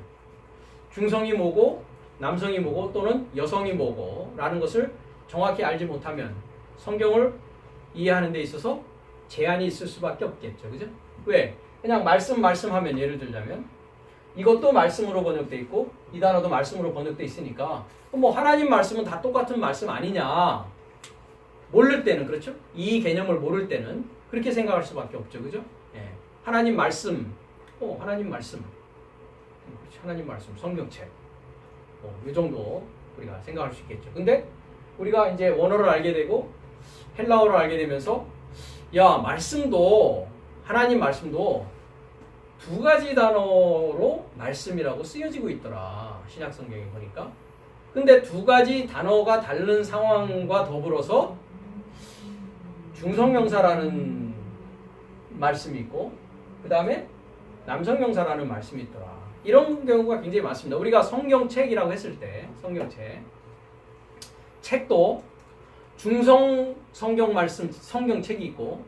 중성이 뭐고 남성이 뭐고 또는 여성이 뭐고 라는 것을 정확히 알지 못하면 성경을 이해하는 데 있어서 제한이 있을 수밖에 없겠죠. 그죠? 왜? 그냥 말씀하면 예를 들자면 이것도 말씀으로 번역돼 있고 이 단어도 말씀으로 번역돼 있으니까 뭐 하나님 말씀은 다 똑같은 말씀 아니냐. 모를 때는 그렇죠? 이 개념을 모를 때는 그렇게 생각할 수밖에 없죠. 그죠? 예. 하나님 말씀. 하나님 말씀. 그렇지. 하나님 말씀. 성경책. 이 정도 우리가 생각할 수 있겠죠. 근데 우리가 이제 원어를 알게 되고 헬라어를 알게 되면서 야, 말씀도 하나님 말씀도 두 가지 단어로 말씀이라고 쓰여지고 있더라. 신약 성경에 보니까. 근데 두 가지 단어가 다른 상황과 더불어서 중성명사라는 말씀이 있고 그 다음에 남성명사라는 말씀이 있더라. 이런 경우가 굉장히 많습니다. 우리가 성경책이라고 했을 때 성경책 책도 중성 성경 말씀 성경책이 있고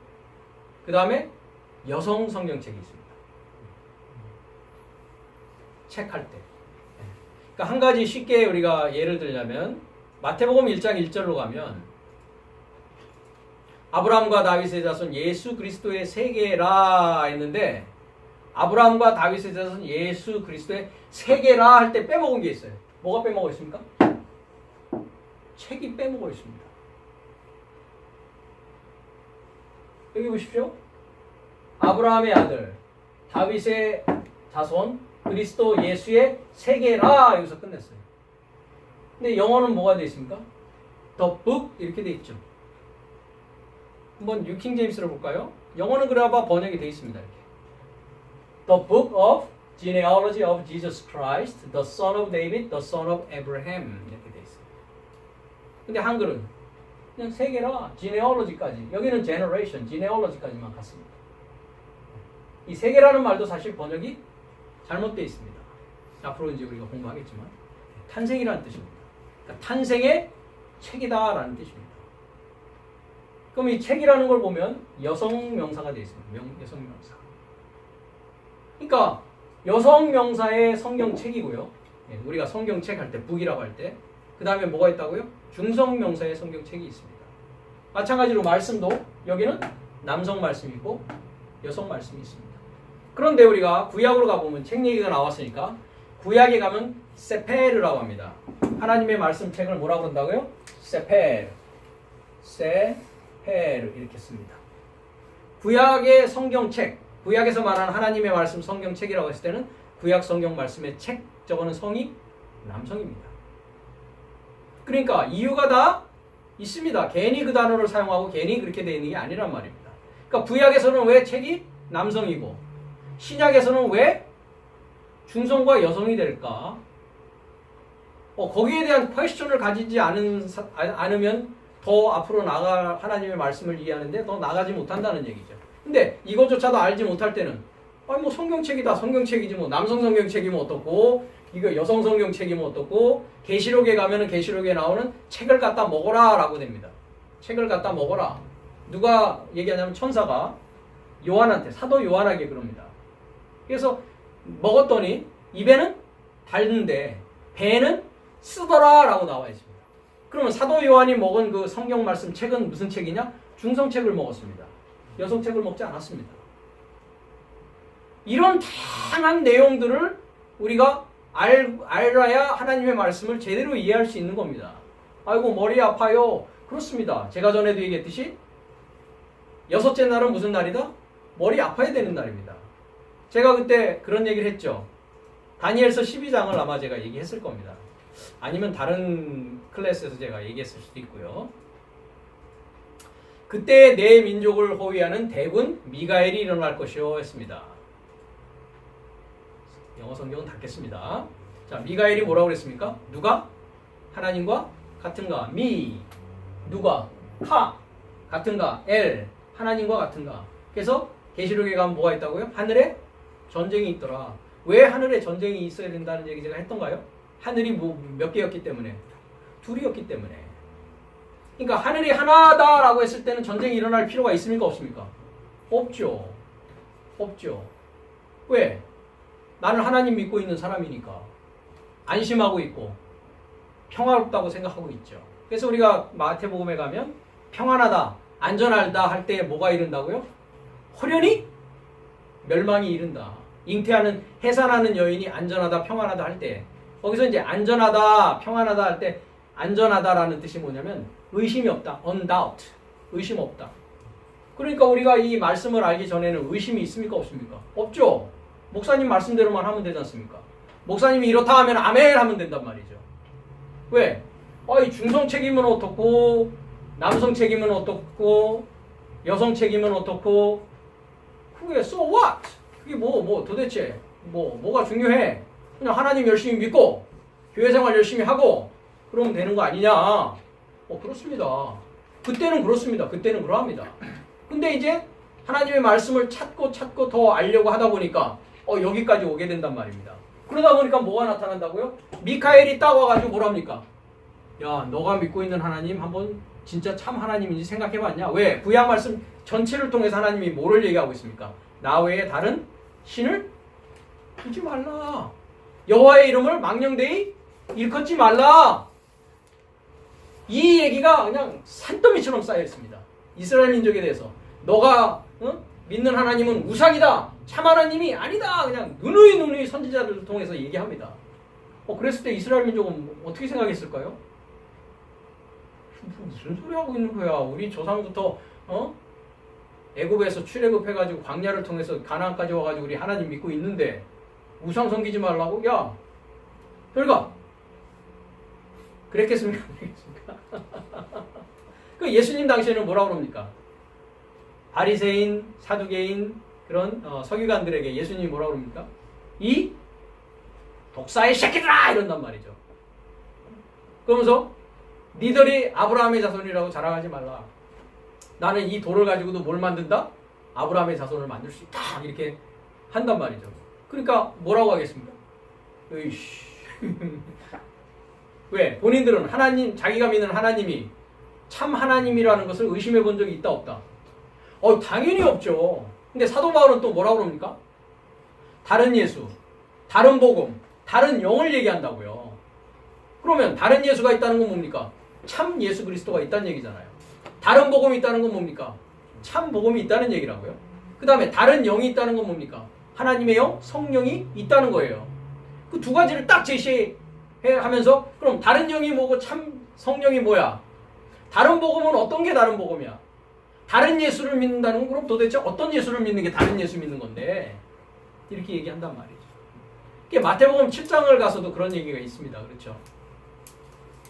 그 다음에 여성 성경책이 있습니다. 책 할 때. 그러니까 한 가지 쉽게 우리가 예를 들자면 마태복음 1장 1절로 가면 아브라함과 다윗의 자손 예수 그리스도의 세계라 했는데 아브라함과 다윗의 자손 예수 그리스도의 세계라 할 때 빼먹은 게 있어요. 뭐가 빼먹어 있습니까? 책이 빼먹어 있습니다. 여기 보십시오. 아브라함의 아들 다윗의 자손 그리스도 예수의 세계라 여기서 끝냈어요. 근데 영어는 뭐가 되어 있습니까? The book 이렇게 되어 있죠. 한번 뉴킹 제임스를 볼까요? 영어는 그래봐 번역이 되어 있습니다. 이렇게. The book of genealogy of Jesus Christ, the son of David, the son of Abraham 이렇게 되어 있어요. 근데 한글은 그냥 세계라 genealogy까지 여기는 generation, genealogy까지만 갔습니다. 이 세계라는 말도 사실 번역이 잘못되어 있습니다. 앞으로 이제 우리가 공부하겠지만 탄생이라는 뜻입니다. 그러니까 탄생의 책이다라는 뜻입니다. 그럼 이 책이라는 걸 보면 여성 명사가 되어 있습니다. 여성 명사. 그러니까 여성 명사의 성경책이고요. 우리가 성경책 할 때 북이라고 할 때 그 다음에 뭐가 있다고요? 중성 명사의 성경책이 있습니다. 마찬가지로 말씀도 여기는 남성 말씀이고 여성 말씀이 있습니다. 그런데 우리가 구약으로 가보면 책 얘기가 나왔으니까 구약에 가면 세페르라고 합니다. 하나님의 말씀 책을 뭐라고 그런다고요? 세페르. 세페르 이렇게 씁니다. 구약의 성경책, 구약에서 말하는 하나님의 말씀 성경책이라고 했을 때는 구약 성경 말씀의 책, 저거는 성이 남성입니다. 그러니까 이유가 다 있습니다. 괜히 그 단어를 사용하고 괜히 그렇게 되어 있는 게 아니란 말입니다. 그러니까 구약에서는 왜 책이 남성이고 신약에서는 왜 중성과 여성이 될까? 거기에 대한 퀘스천을 가지지 않으면 더 앞으로 나가 하나님의 말씀을 이해하는데 더 나가지 못한다는 얘기죠. 근데 이것조차도 알지 못할 때는 뭐 성경책이다 성경책이지 뭐 남성 성경책이면 어떻고 이거 여성 성경책이면 어떻고 계시록에 가면은 계시록에 나오는 책을 갖다 먹어라 라고 됩니다. 책을 갖다 먹어라. 누가 얘기하냐면 천사가 요한한테 사도 요한에게 그럽니다. 그래서 먹었더니 입에는 달는데 배에는 쓰더라라고 나와 있습니다. 그러면 사도 요한이 먹은 그 성경 말씀 책은 무슨 책이냐? 중성책을 먹었습니다. 여성책을 먹지 않았습니다. 이런 다양한 내용들을 우리가 알아야 하나님의 말씀을 제대로 이해할 수 있는 겁니다. 아이고 머리 아파요. 그렇습니다. 제가 전에도 얘기했듯이 여섯째 날은 무슨 날이다? 머리 아파야 되는 날입니다. 제가 그때 그런 얘기를 했죠. 다니엘서 12장을 아마 제가 얘기했을 겁니다. 아니면 다른 클래스에서 제가 얘기했을 수도 있고요. 그때 내 민족을 호위하는 대군 미가엘이 일어날 것이요 했습니다. 영어 성경은 닫겠습니다. 자, 미가엘이 뭐라고 그랬습니까? 누가? 하나님과 같은가? 미. 누가? 카. 같은가? 엘. 하나님과 같은가? 그래서 계시록에 가면 뭐가 있다고요? 하늘에 전쟁이 있더라. 왜 하늘에 전쟁이 있어야 된다는 얘기 제가 했던가요? 하늘이 몇 개였기 때문에? 둘이었기 때문에. 그러니까 하늘이 하나다라고 했을 때는 전쟁이 일어날 필요가 있습니까? 없습니까? 없죠. 없죠. 왜? 나는 하나님 믿고 있는 사람이니까 안심하고 있고 평화롭다고 생각하고 있죠. 그래서 우리가 마태복음에 가면 평안하다, 안전하다 할 때 뭐가 이른다고요? 호련히 멸망이 이른다. 잉태하는 해산하는 여인이 안전하다, 평안하다 할 때 거기서 이제 안전하다, 평안하다 할 때 안전하다라는 뜻이 뭐냐면 의심이 없다. undoubt. 의심 없다. 그러니까 우리가 이 말씀을 알기 전에는 의심이 있습니까? 없습니까? 없죠. 목사님 말씀대로만 하면 되지 않습니까? 목사님이 이렇다 하면 아멘 하면 된단 말이죠. 왜? 이 중성 책임은 어떻고 남성 책임은 어떻고 여성 책임은 어떻고 그게 so what? 그게 도대체 뭐가 중요해? 그냥 하나님 열심히 믿고 교회 생활 열심히 하고 그러면 되는 거 아니냐? 그렇습니다. 그때는 그렇습니다. 그때는 그러합니다. 근데 이제 하나님의 말씀을 찾고 더 알려고 하다 보니까 여기까지 오게 된단 말입니다. 그러다 보니까 뭐가 나타난다고요? 미카엘이 딱 와가지고 뭐랍니까? 야, 너가 믿고 있는 하나님 한번 진짜 참 하나님인지 생각해봤냐? 왜? 구약 말씀 전체를 통해서 하나님이 뭐를 얘기하고 있습니까? 나 외에 다른 신을 두지 말라. 여호와의 이름을 망령되이 일컫지 말라. 이 얘기가 그냥 산더미처럼 쌓여 있습니다. 이스라엘 민족에 대해서 너가 믿는 하나님은 우상이다. 참 하나님이 아니다. 그냥 누누이 선지자들을 통해서 얘기합니다. 그랬을 때 이스라엘 민족은 어떻게 생각했을까요? 무슨 소리 하고 있는 거야? 우리 조상부터 애굽에서 출애굽해가지고 광야를 통해서 가나안까지 와가지고 우리 하나님 믿고 있는데 우상 섬기지 말라고? 야, 별가 그랬겠습니까? 그 예수님 당시에는 뭐라고 그럽니까? 바리새인, 사두개인 그런 서기관들에게 예수님이 뭐라고 그럽니까? 이 독사의 새끼들아! 이런단 말이죠. 그러면서 니들이 아브라함의 자손이라고 자랑하지 말라. 나는 이 돌을 가지고도 뭘 만든다? 아브라함의 자손을 만들 수 있다. 이렇게 한단 말이죠. 그러니까 뭐라고 하겠습니까? 으이씨. 왜? 본인들은 하나님, 자기가 믿는 하나님이 참 하나님이라는 것을 의심해 본 적이 있다 없다? 당연히 없죠. 근데 사도 바울은 또 뭐라고 그럽니까? 다른 예수, 다른 복음, 다른 영을 얘기한다고요. 그러면 다른 예수가 있다는 건 뭡니까? 참 예수 그리스도가 있다는 얘기잖아요. 다른 복음이 있다는 건 뭡니까? 참 복음이 있다는 얘기라고요. 그 다음에 다른 영이 있다는 건 뭡니까? 하나님의 영, 성령이 있다는 거예요. 그 두 가지를 딱 제시하면서 그럼 다른 영이 뭐고 참 성령이 뭐야? 다른 복음은 어떤 게 다른 복음이야? 다른 예수를 믿는다는 건 그럼 도대체 어떤 예수를 믿는 게 다른 예수 믿는 건데? 이렇게 얘기한단 말이죠. 이게 마태복음 7장을 가서도 그런 얘기가 있습니다. 그렇죠?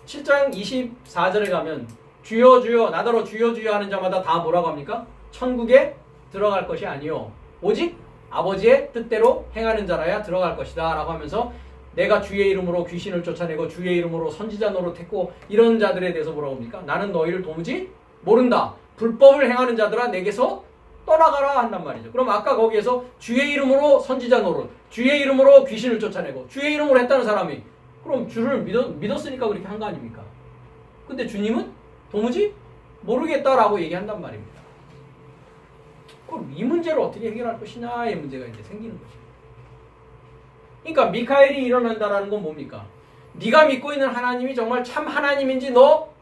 7장 24절에 가면 주여 주여 나더러 주여 주여 하는 자마다 다 뭐라고 합니까? 천국에 들어갈 것이 아니요 오직 아버지의 뜻대로 행하는 자라야 들어갈 것이다 라고 하면서 내가 주의 이름으로 귀신을 쫓아내고 주의 이름으로 선지자 노릇했고 이런 자들에 대해서 뭐라고 합니까? 나는 너희를 도무지 모른다. 불법을 행하는 자들아 내게서 떠나가라 한단 말이죠. 그럼 아까 거기에서 주의 이름으로 선지자 노릇, 주의 이름으로 귀신을 쫓아내고 주의 이름으로 했다는 사람이 그럼 주를 믿었으니까 그렇게 한 거 아닙니까? 근데 주님은 도무지 모르겠다라고 얘기한단 말입니다. 그럼 이 문제를 어떻게 해결할 것이냐의 문제가 이제 생기는 거죠. 그러니까 미카엘이 일어난다라는 건 뭡니까? 네가 믿고 있는 하나님이 정말 참 하나님인지 너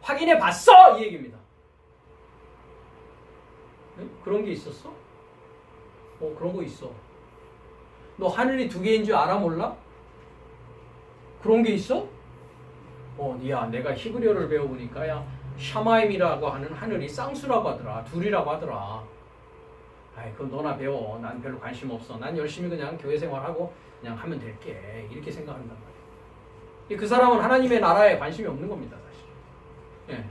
확인해 봤어? 이 얘기입니다. 응? 그런 게 있었어? 그런 거 있어. 너 하늘이 두 개인 줄 알아 몰라? 그런 게 있어? 야, 내가 히브리어를 배워보니까 야 샤마임이라고 하는 하늘이 쌍수라고 하더라. 둘이라고 하더라. 아이, 그건 너나 배워. 난 별로 관심 없어. 난 열심히 그냥 교회 생활하고 그냥 하면 될게. 이렇게 생각한단 말이에요. 그 사람은 하나님의 나라에 관심이 없는 겁니다, 사실. 예.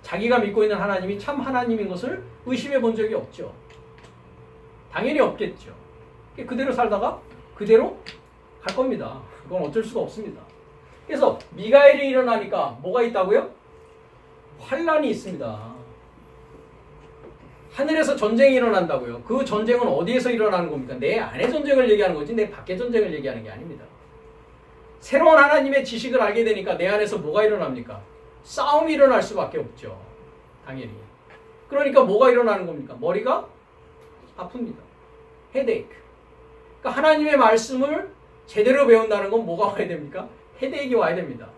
자기가 믿고 있는 하나님이 참 하나님인 것을 의심해 본 적이 없죠. 당연히 없겠죠. 그대로 살다가 그대로 갈 겁니다. 그건 어쩔 수가 없습니다. 그래서 미가엘이 일어나니까 뭐가 있다고요? 환란이 있습니다. 하늘에서 전쟁이 일어난다고요. 그 전쟁은 어디에서 일어나는 겁니까? 내 안의 전쟁을 얘기하는 거지 내 밖의 전쟁을 얘기하는 게 아닙니다. 새로운 하나님의 지식을 알게 되니까 내 안에서 뭐가 일어납니까? 싸움이 일어날 수밖에 없죠. 당연히. 그러니까 뭐가 일어나는 겁니까? 머리가 아픕니다. 헤데이크. 그러니까 하나님의 말씀을 제대로 배운다는 건 뭐가 와야 됩니까? 헤데이크가 와야 됩니다.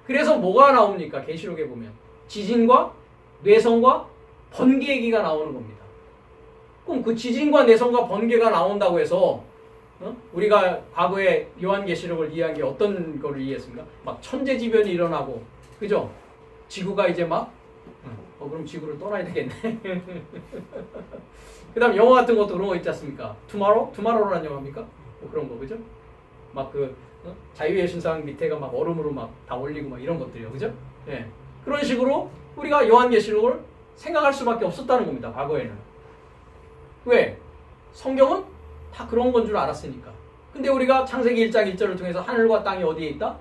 그래서 뭐가 나옵니까? 계시록에 보면 지진과 뇌성과 번개 얘기가 나오는 겁니다. 그럼 그 지진과 뇌성과 번개가 나온다고 해서 우리가 과거에 요한계시록을 이해한 게 어떤 거를 이해했습니까? 막 천재지변이 일어나고, 그죠? 지구가 이제 막 그럼 지구를 떠나야 되겠네. 그 다음 영화 같은 것도 그런 거 있지 않습니까? 투마로우라는 영화입니까? 뭐 그런 거, 그죠? 막 자유의 신상 밑에가 막 얼음으로 막 다 올리고 막 이런 것들이요, 그죠? 예. 그런 식으로 우리가 요한계시록을 생각할 수밖에 없었다는 겁니다, 과거에는. 왜? 성경은 다 그런 건 줄 알았으니까. 근데 우리가 창세기 1장 1절을 통해서 하늘과 땅이 어디에 있다?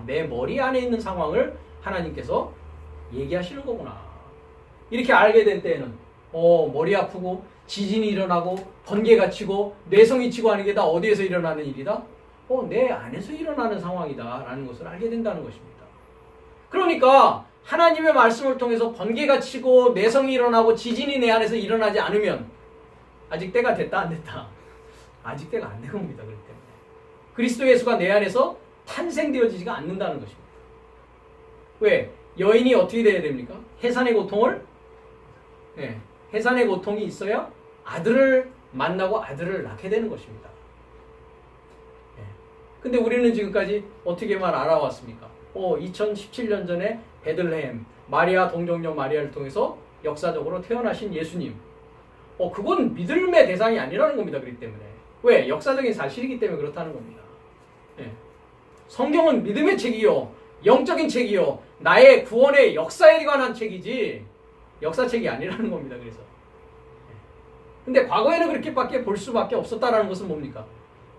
내 머리 안에 있는 상황을 하나님께서 얘기하시는 거구나. 이렇게 알게 된 때에는 머리 아프고 지진이 일어나고 번개가 치고 뇌성이 치고 하는 게 다 어디에서 일어나는 일이다? 내 안에서 일어나는 상황이다 라는 것을 알게 된다는 것입니다. 그러니까 하나님의 말씀을 통해서 번개가 치고 뇌성이 일어나고 지진이 내 안에서 일어나지 않으면 아직 때가 됐다 안 됐다? 아직 때가 안 된 겁니다. 그렇기 때문에 그리스도 예수가 내 안에서 탄생되어지지가 않는다는 것입니다. 왜? 여인이 어떻게 돼야 됩니까? 해산의 고통을 해산의 고통이 있어야 아들을 만나고 아들을 낳게 되는 것입니다. 근데 우리는 지금까지 어떻게만 알아왔습니까? 2017년 전에 베들레헴 마리아 동정녀 마리아를 통해서 역사적으로 태어나신 예수님. 그건 믿음의 대상이 아니라는 겁니다. 그렇기 때문에. 왜? 역사적인 사실이기 때문에 그렇다는 겁니다. 성경은 믿음의 책이요, 영적인 책이요, 나의 구원의 역사에 관한 책이지 역사책이 아니라는 겁니다. 그래서. 근데 과거에는 그렇게밖에 볼 수밖에 없었다라는 것은 뭡니까?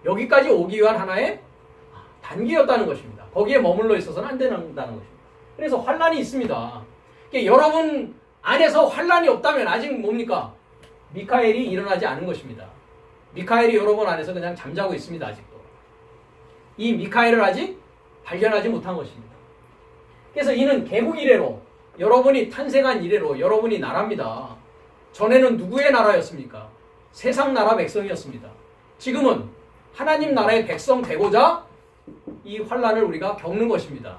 여기까지 오기 위한 하나의 단계였다는 것입니다. 거기에 머물러 있어서는 안 된다는 것입니다. 그래서 환란이 있습니다. 그러니까 여러분 안에서 환란이 없다면 아직 뭡니까? 미카엘이 일어나지 않은 것입니다. 미카엘이 여러분 안에서 그냥 잠자고 있습니다. 아직도. 이 미카엘을 아직 발견하지 못한 것입니다. 그래서 이는 개국 이래로 여러분이 탄생한 이래로 여러분이 나라입니다. 전에는 누구의 나라였습니까? 세상 나라 백성이었습니다. 지금은 하나님 나라의 백성 되고자 이 환란을 우리가 겪는 것입니다.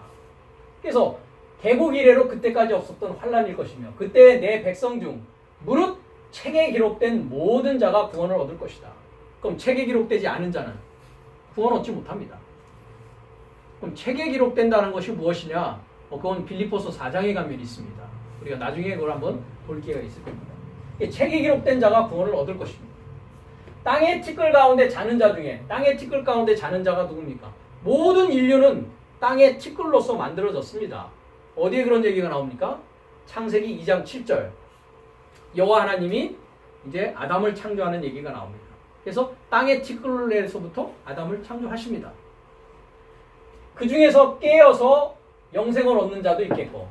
그래서 개국 이래로 그때까지 없었던 환란일 것이며 그때 내 백성 중 무릇 책에 기록된 모든 자가 구원을 얻을 것이다. 그럼 책에 기록되지 않은 자는 구원 얻지 못합니다. 그럼 책에 기록된다는 것이 무엇이냐? 그건 빌립보서 4장에 가면 있습니다. 우리가 나중에 그걸 한번 볼 기회가 있을 겁니다. 책에 기록된 자가 구원을 얻을 것입니다. 땅의 티끌 가운데 자는 자 중에 땅의 티끌 가운데 자는 자가 누굽니까? 모든 인류는 땅의 티끌로서 만들어졌습니다. 어디에 그런 얘기가 나옵니까? 창세기 2장 7절. 여호와 하나님이 이제 아담을 창조하는 얘기가 나옵니다. 그래서 땅의 티끌에서부터 아담을 창조하십니다. 그 중에서 깨어서 영생을 얻는 자도 있겠고,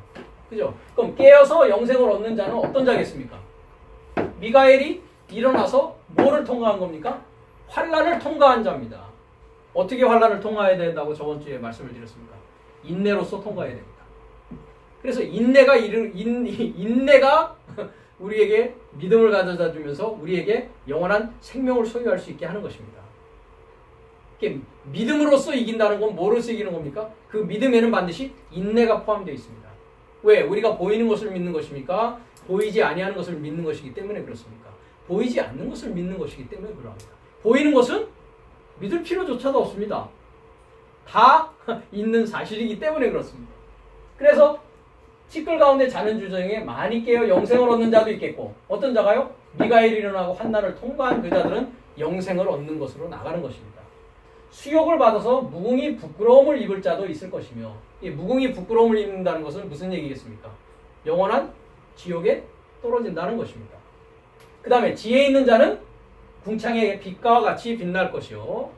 그죠? 그럼 깨어서 영생을 얻는 자는 어떤 자겠습니까? 미가엘이 일어나서 뭐를 통과한 겁니까? 환란을 통과한 자입니다. 어떻게 환란을 통과해야 된다고 저번 주에 말씀을 드렸습니까? 인내로서 통과해야 됩니다. 그래서 인내가 우리에게 믿음을 가져다 주면서 우리에게 영원한 생명을 소유할 수 있게 하는 것입니다. 이렇게 믿음으로써 이긴다는 건 뭐로써 이기는 겁니까? 그 믿음에는 반드시 인내가 포함되어 있습니다. 왜? 우리가 보이는 것을 믿는 것입니까? 보이지 아니하는 것을 믿는 것이기 때문에 그렇습니까? 보이지 않는 것을 믿는 것이기 때문에 그러합니다. 보이는 것은 믿을 필요조차도 없습니다. 다 있는 사실이기 때문에 그렇습니다. 그래서 티끌 가운데 자는 주중에 많이 깨어 영생을 얻는 자도 있겠고 어떤 자가요? 미가엘이 일어나고 환난을 통과한 그 자들은 영생을 얻는 것으로 나가는 것입니다. 수욕을 받아서 무궁히 부끄러움을 입을 자도 있을 것이며 이 무궁히 부끄러움을 입는다는 것은 무슨 얘기겠습니까? 영원한 지옥에 떨어진다는 것입니다. 그 다음에 지혜 있는 자는 궁창의 빛과 같이 빛날 것이요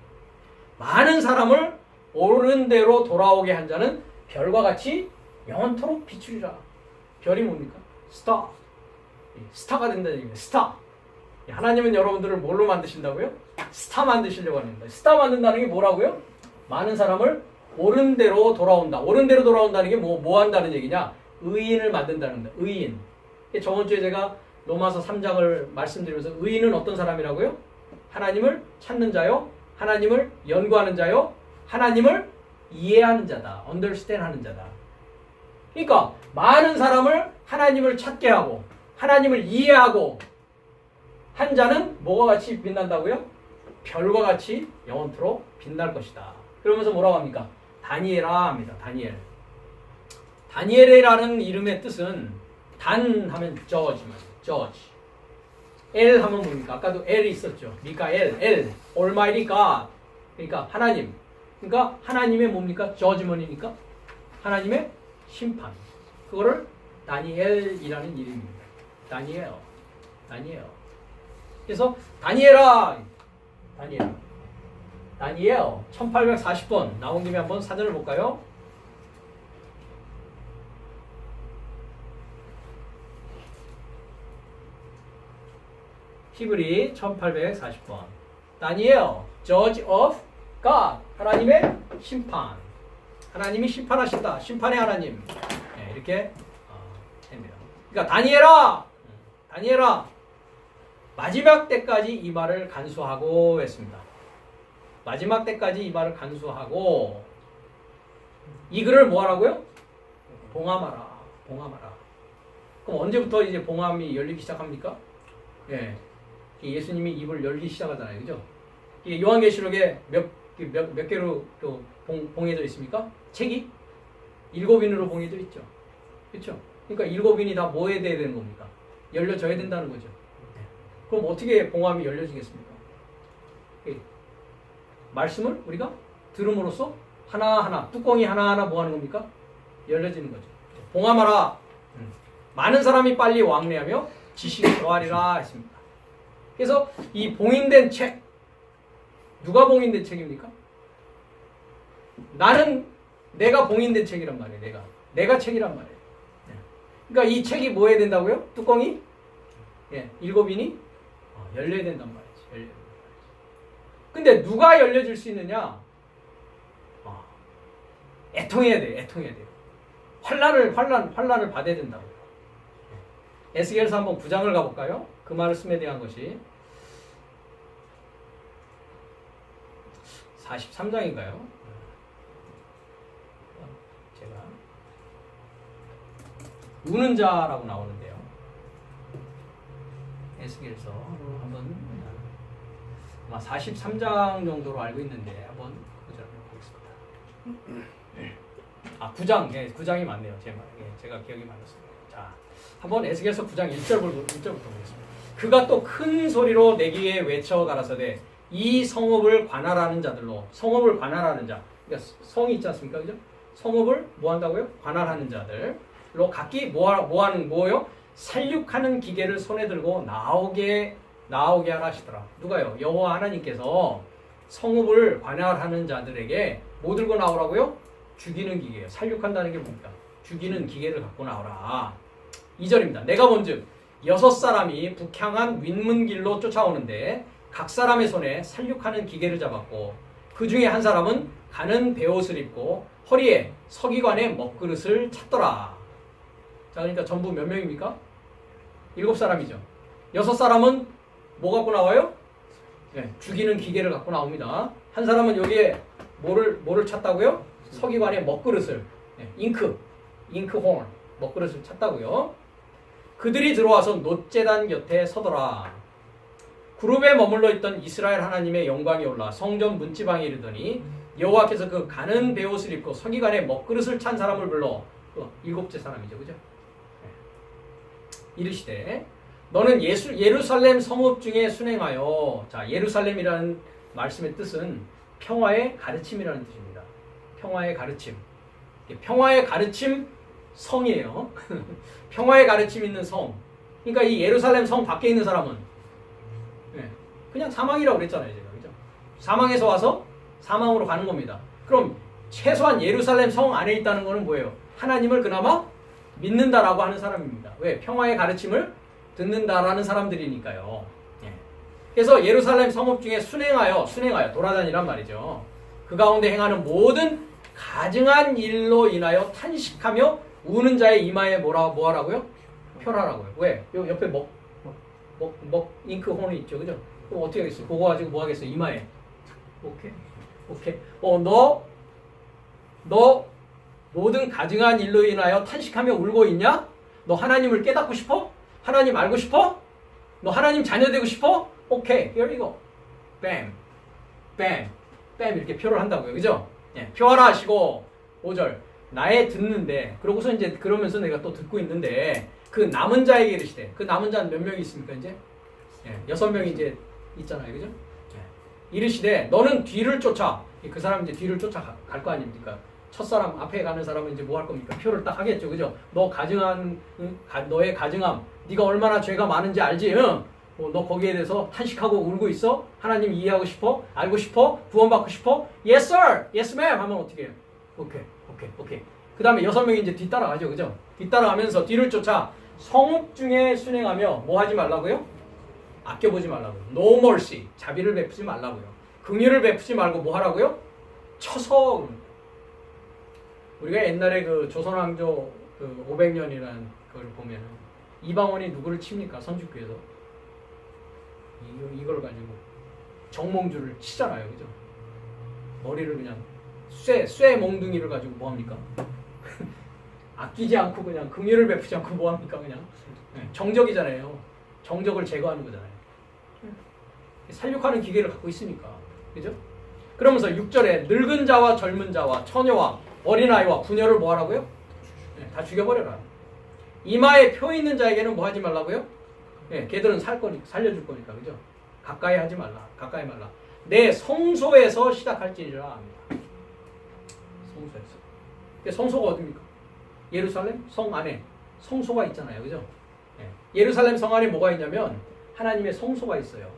많은 사람을 옳은 대로 돌아오게 한 자는 별과 같이 영원토록 비추리라. 별이 뭡니까? 스타. 스타가 된다는 얘기입니다. 스타. 하나님은 여러분들을 뭘로 만드신다고요? 스타 만드시려고 합니다. 스타 만든다는 게 뭐라고요? 많은 사람을 옳은 대로 돌아온다. 옳은 대로 돌아온다는 게 뭐 한다는 얘기냐? 의인을 만든다는 겁니다. 의인. 저번 주에 제가 로마서 3장을 말씀드리면서 의인은 어떤 사람이라고요? 하나님을 찾는 자요. 하나님을 연구하는 자요. 하나님을 이해하는 자다. understand 하는 자다. 그러니까 많은 사람을 하나님을 찾게 하고 하나님을 이해하고 한 자는 뭐가 같이 빛난다고요? 별과 같이 영원토록 빛날 것이다. 그러면서 뭐라고 합니까? 다니엘아 합니다. 다니엘. 다니엘이라는 이름의 뜻은 단 하면 judge만, judge. 엘 하면 뭡니까? 아까도 엘이 있었죠. 미카엘, 엘, Almighty God. 그러니까 하나님. 그러니까 하나님의 뭡니까? judgment이니까 하나님의 심판. 그거를 다니엘이라는 이름입니다. 다니엘. 다니엘. 그래서 다니엘아. 다니엘 1840번 나온 김에 한번 사전을 볼까요? 히브리 1840번 다니엘 Judge of God 하나님의 심판 하나님이 심판하신다 심판의 하나님 네, 이렇게 됩니다. 그러니까 다니엘아 마지막 때까지 이 말을 간수하고 했습니다. 마지막 때까지 이 말을 간수하고 이 글을 뭐 하라고요? 봉함하라. 그럼 언제부터 이제 봉함이 열리기 시작합니까? 예. 예수님이 입을 열기 시작하잖아요. 그죠? 이게 요한계시록에 몇 개로 또 봉해져 있습니까? 책이? 7인으로 봉해져 있죠. 그렇죠? 그러니까 7인이 다 뭐 해야 되는 겁니까? 열려져야 된다는 거죠. 그럼 어떻게 봉함이 열려지겠습니까? 말씀을 우리가 들음으로써 하나하나 뚜껑이 하나하나 뭐 하는 겁니까? 열려지는 거죠. 봉함하라. 많은 사람이 빨리 왕래하며 지식이 더하리라 했습니다. 그래서 이 봉인된 책 누가 봉인된 책입니까? 내가 봉인된 책이란 말이에요. 내가 책이란 말이에요. 그러니까 이 책이 뭐 해야 된다고요? 뚜껑이 7인이 열려야 된단 말이지. 근데 누가 열려질 수 있느냐? 애통해야 돼. 환란을 받아야 된다고. 에스겔서 한번 9장을 가볼까요? 그 말씀에 대한 것이 43장인가요? 제가 우는 자라고 나오는데요. 에스겔서 한번 아마 43장 정도로 알고 있는데 한번 보도록 하겠습니다. 9장, 9장이 맞네요. 제가 기억이 맞았습니다. 자, 한번 에스겔서 9장 1절부터 보겠습니다. 그가 또 큰 소리로 내 귀에 외쳐 가라사대 이 성읍을 관할하는 자들로 성읍을 관할하는 자 그러니까 성이 있지 않습니까? 그죠? 성읍을 뭐 한다고요? 관할하는 자들로 각기 뭐요? 살육하는 기계를 손에 들고 나오게 하라 하시더라. 누가요? 여호와 하나님께서 성읍을 관할하는 자들에게 뭐 들고 나오라고요? 죽이는 기계예요. 살육한다는 게 뭡니까? 죽이는 기계를 갖고 나오라. 2절입니다. 내가 본즉 6사람이 북향한 윗문길로 쫓아오는데 각 사람의 손에 살육하는 기계를 잡았고 그 중에 한 사람은 가는 베옷을 입고 허리에 서기관의 먹그릇을 찼더라. 자, 그러니까 전부 몇 명입니까? 7사람이죠. 6사람은 뭐 갖고 나와요? 예, 죽이는 기계를 갖고 나옵니다. 한 사람은 여기에 뭐를 찾다고요? 서기관의 먹그릇을, 예, 잉크홍 먹그릇을 찾다고요. 그들이 들어와서 놋제단 곁에 서더라. 그룹에 머물러 있던 이스라엘 하나님의 영광이 올라 성전 문지방에 이르더니 여호와께서 그 가는 베옷을 입고 서기관의 먹그릇을 찬 사람을 불러, 일곱째 사람이죠, 그죠? 이르시되 너는 예루살렘 성읍 중에 순행하여, 자, 예루살렘이라는 말씀의 뜻은 평화의 가르침이라는 뜻입니다. 평화의 가르침. 평화의 가르침 성이에요. 평화의 가르침 있는 성. 그러니까 이 예루살렘 성 밖에 있는 사람은 그냥 사망이라고 그랬잖아요, 제가. 그죠? 사망에서 와서 사망으로 가는 겁니다. 그럼 최소한 예루살렘 성 안에 있다는 것은 뭐예요? 하나님을 그나마 믿는다라고 하는 사람입니다. 왜? 평화의 가르침을 듣는다라는 사람들이니까요. 예. 그래서 예루살렘 성읍 중에 순행하여 돌아다니란 말이죠. 그 가운데 행하는 모든 가증한 일로 인하여 탄식하며 우는 자의 이마에 뭐하라고요? 표라라고요. 왜? 요 옆에 잉크 혼이 있죠, 그죠? 그럼 어떻게 하겠어요? 그거 가지고 뭐 하겠어요? 이마에. 오케이. 너 모든 가증한 일로 인하여 탄식하며 울고 있냐? 너 하나님을 깨닫고 싶어? 하나님 알고 싶어? 너 하나님 자녀 되고 싶어? 오케이, here you go. 뱀 이렇게 표를 한다고요, 그죠? 예, 표하라 하시고 5절 나의 듣는데, 그러고서 이제 그러면서 내가 또 듣고 있는데 그 남은 자에게 이르시되, 그 남은 자는 몇 명이 있습니까 이제? 예, 6명이 이제 있잖아요, 그죠? 예. 이르시되 너는 뒤를 쫓아, 그 사람 이제 뒤를 쫓아 갈 거 아닙니까? 첫사람 앞에 가는 사람은 이제 뭐 할 겁니까? 표를 딱 하겠죠, 그죠? 너의 가증함, 네가 얼마나 죄가 많은지 알지? 응? 너 거기에 대해서 탄식하고 울고 있어? 하나님 이해하고 싶어? 알고 싶어? 구원받고 싶어? Yes sir, yes ma'am 하면 어떻게 해요? 오케이. 그 다음에 6명이 이제 뒤따라가죠, 그죠? 뒤따라가면서 뒤를 쫓아 성읍 중에 순행하며 뭐 하지 말라고요? 아껴보지 말라고요. No mercy, 자비를 베푸지 말라고요. 긍휼을 베푸지 말고 뭐 하라고요? 쳐서. 우리가 옛날에 그 조선왕조 그 500년이라는 걸 보면은 이방원이 누구를 칩니까? 선주교에서 이걸 가지고 정몽주를 치잖아요, 그죠? 머리를 그냥 쇠 몽둥이를 가지고 뭐 합니까? 아끼지 않고 그냥 긍휼을 베푸지 않고 뭐 합니까? 그냥 정적이잖아요. 정적을 제거하는 거잖아요. 살육하는 기계를 갖고 있으니까, 그죠? 그러면서 6절에 늙은 자와 젊은 자와 처녀와 어린아이와 부녀를 뭐 하라고요? 다 죽여버려라. 이마에 표 있는 자에게는 뭐 하지 말라고요? 걔들은 살려줄 거니까, 그죠? 가까이 말라. 내 성소에서 시작할지니라 합니다. 성소에서. 성소가 어디입니까? 예루살렘 성 안에 성소가 있잖아요, 그죠? 예루살렘 성 안에 뭐가 있냐면 하나님의 성소가 있어요.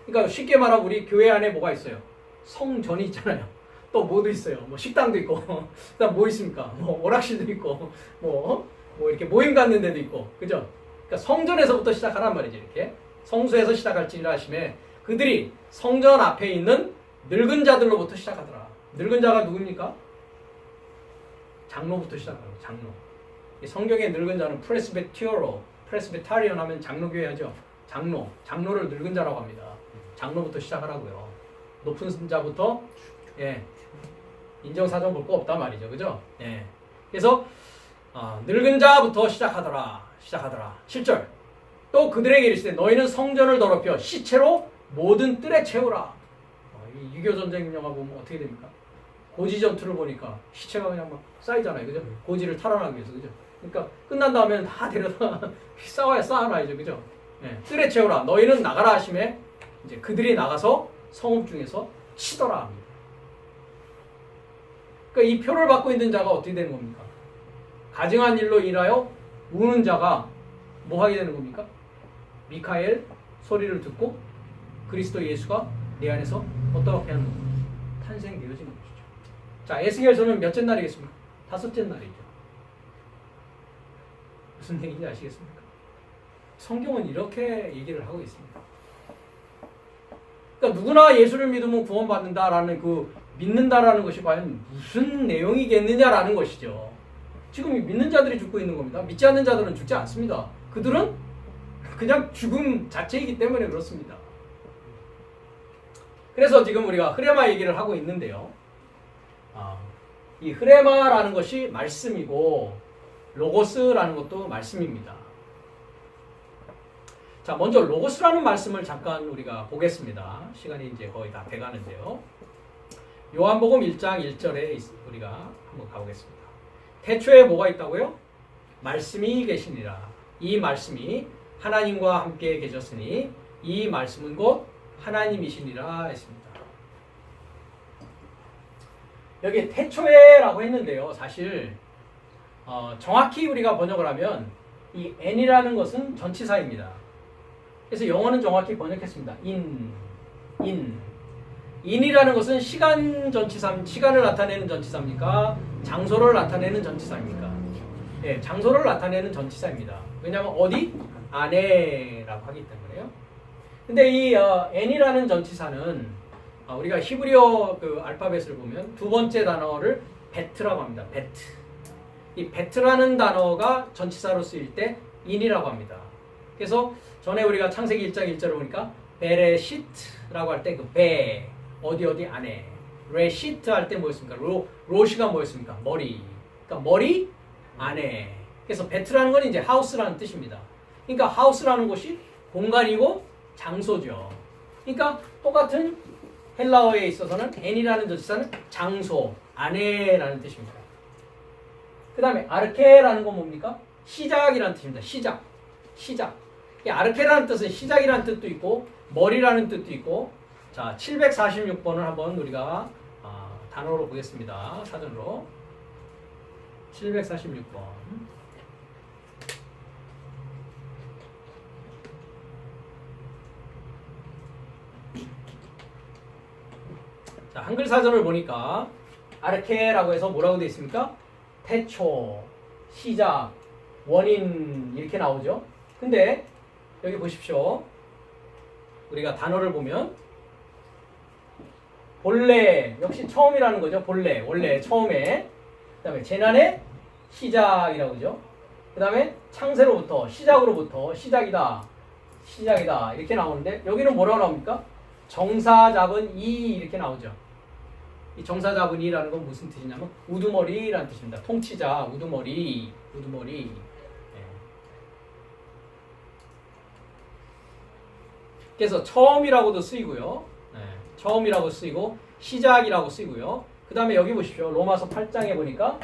그러니까 쉽게 말하면 우리 교회 안에 뭐가 있어요? 성전이 있잖아요. 또 뭐도 있어요. 뭐 식당도 있고, 그다음 뭐 있습니까? 뭐 오락실도 있고, 뭐 이렇게 모임 갖는 데도 있고, 그죠? 그러니까 성전에서부터 시작하란 말이죠. 이렇게 성소에서 시작할지니라 하심에 그들이 성전 앞에 있는 늙은 자들로부터 시작하더라. 늙은 자가 누굽니까? 장로부터 시작하라고. 장로. 성경의 늙은 자는 프레스베타리언 하면 장로교회 하죠. 장로를 늙은 자라고 합니다. 장로부터 시작하라고요. 높은 자부터 인정사정 볼 거 없단 말이죠, 그죠? 그래서 늙은 자부터 시작하더라. 7절 또 그들에게 이르시되 너희는 성전을 더럽혀 시체로 모든 뜰에 채우라. 이 유교 전쟁 영화 보면 어떻게 됩니까? 고지 전투를 보니까 시체가 그냥 막 쌓이잖아요, 그죠? 고지를 탈환하기 위해서, 그죠? 그러니까 끝난 다음에는 다 데려다 쌓아놔야죠, 그죠? 뜰에 채우라. 너희는 나가라 하심에 이제 그들이 나가서 성읍 중에서 치더라 합니다. 그러니까 이 표를 받고 있는 자가 어떻게 되는 겁니까? 가증한 일로 인하여 우는 자가 뭐 하게 되는 겁니까? 미카엘 소리를 듣고 그리스도 예수가 내 안에서 어떻게 하는 겁니까? 탄생되어지는 것이죠. 자, 에스겔서는 몇째 날이겠습니까? 5째 날이죠. 무슨 얘기인지 아시겠습니까? 성경은 이렇게 얘기를 하고 있습니다. 그러니까 누구나 예수를 믿으면 구원받는다라는 믿는다라는 것이 과연 무슨 내용이겠느냐라는 것이죠. 지금 믿는 자들이 죽고 있는 겁니다. 믿지 않는 자들은 죽지 않습니다. 그들은 그냥 죽음 자체이기 때문에 그렇습니다. 그래서 지금 우리가 흐레마 얘기를 하고 있는데요. 이 흐레마라는 것이 말씀이고 로고스라는 것도 말씀입니다. 자, 먼저 로고스라는 말씀을 잠깐 우리가 보겠습니다. 시간이 이제 거의 다 돼가는데요. 요한복음 1장 1절에 우리가 한번 가보겠습니다. 태초에 뭐가 있다고요? 말씀이 계시니라. 이 말씀이 하나님과 함께 계셨으니 이 말씀은 곧 하나님이시니라 했습니다. 여기 태초에라고 했는데요. 사실 정확히 우리가 번역을 하면 이 n이라는 것은 전치사입니다. 그래서 영어는 정확히 번역했습니다. in이라는 것은 시간 전치사, 시간을 나타내는 전치사입니까? 장소를 나타내는 전치사입니까? 예, 장소를 나타내는 전치사입니다. 왜냐하면 어디? 안에라고 하기 때문에요. 근데 이 n이라는 전치사는 우리가 히브리어 그 알파벳을 보면 두 번째 단어를 베트라고 합니다. 베트. 이 베트라는 단어가 전치사로 쓰일 때 in이라고 합니다. 그래서 전에 우리가 창세기 1장 1절을 보니까 베레시트라고 할 때 그 베 어디 안에 레시트 할 때 뭐였습니까? 로시가 뭐였습니까? 머리. 그러니까 머리 안에. 그래서 베트라는 건 이제 하우스라는 뜻입니다. 그러니까 하우스라는 곳이 공간이고 장소죠. 그러니까 똑같은 헬라어에 있어서는 n이라는 전치사는 장소, 안에라는 뜻입니다. 그 다음에 아르케라는 건 뭡니까? 시작이라는 뜻입니다. 시작. 이 아르케라는 뜻은 시작이라는 뜻도 있고 머리라는 뜻도 있고. 자, 746번을 한번 우리가 단어로 보겠습니다. 사전으로 746번. 자, 한글 사전을 보니까 아르케라고 해서 뭐라고 되어 있습니까? 태초, 시작, 원인 이렇게 나오죠. 근데 여기 보십시오. 우리가 단어를 보면 본래, 역시 처음이라는 거죠. 본래, 원래, 처음에. 그 다음에 재난의 시작이라고 그러죠. 그 다음에 창세로부터, 시작으로부터, 시작이다 이렇게 나오는데 여기는 뭐라고 나옵니까? 정사 잡은 이 이렇게 나오죠. 이 정사 잡은 이라는 건 무슨 뜻이냐면 우두머리라는 뜻입니다. 통치자, 우두머리. 네. 그래서 처음이라고도 쓰이고요. 네. 처음이라고 쓰이고 시작이라고 쓰이고요. 그 다음에 여기 보십시오. 로마서 8장에 보니까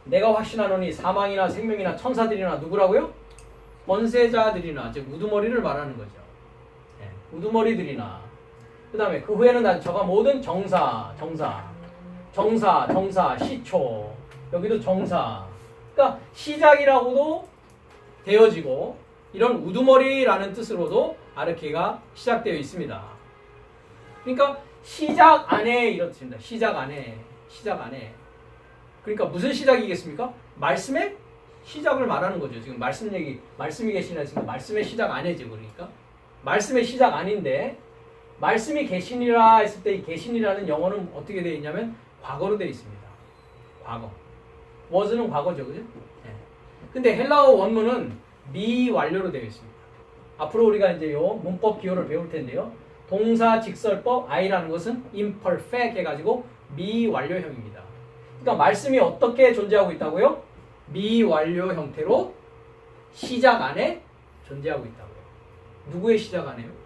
내가 확신하노니 사망이나 생명이나 천사들이나 누구라고요? 권세자들이나 즉 우두머리를 말하는 거죠. 네. 우두머리들이나 그 다음에 그 후에는 저가 모든 정사, 시초 여기도 정사. 그러니까 시작이라고도 되어지고 이런 우두머리라는 뜻으로도 아르케가 시작되어 있습니다. 그러니까 시작 안에 이런 뜻입니다. 시작 안에. 그러니까 무슨 시작이겠습니까? 말씀의 시작을 말하는 거죠. 지금 말씀이 계시나 지금 말씀의 시작 안에죠. 그러니까 말씀의 시작 안인데 말씀이 계시니라 했을 때 이 계시니라는 영어는 어떻게 되어 있냐면 과거로 되어 있습니다. 과거. was는 과거죠. 그죠? 네. 근데 헬라어 원문은 미완료로 되어 있습니다. 앞으로 우리가 이제 요 문법 기호를 배울 텐데요. 동사 직설법 I라는 것은 imperfect 해가지고 미완료형입니다. 그러니까 말씀이 어떻게 존재하고 있다고요? 미완료 형태로 시작 안에 존재하고 있다고요. 누구의 시작 안에요?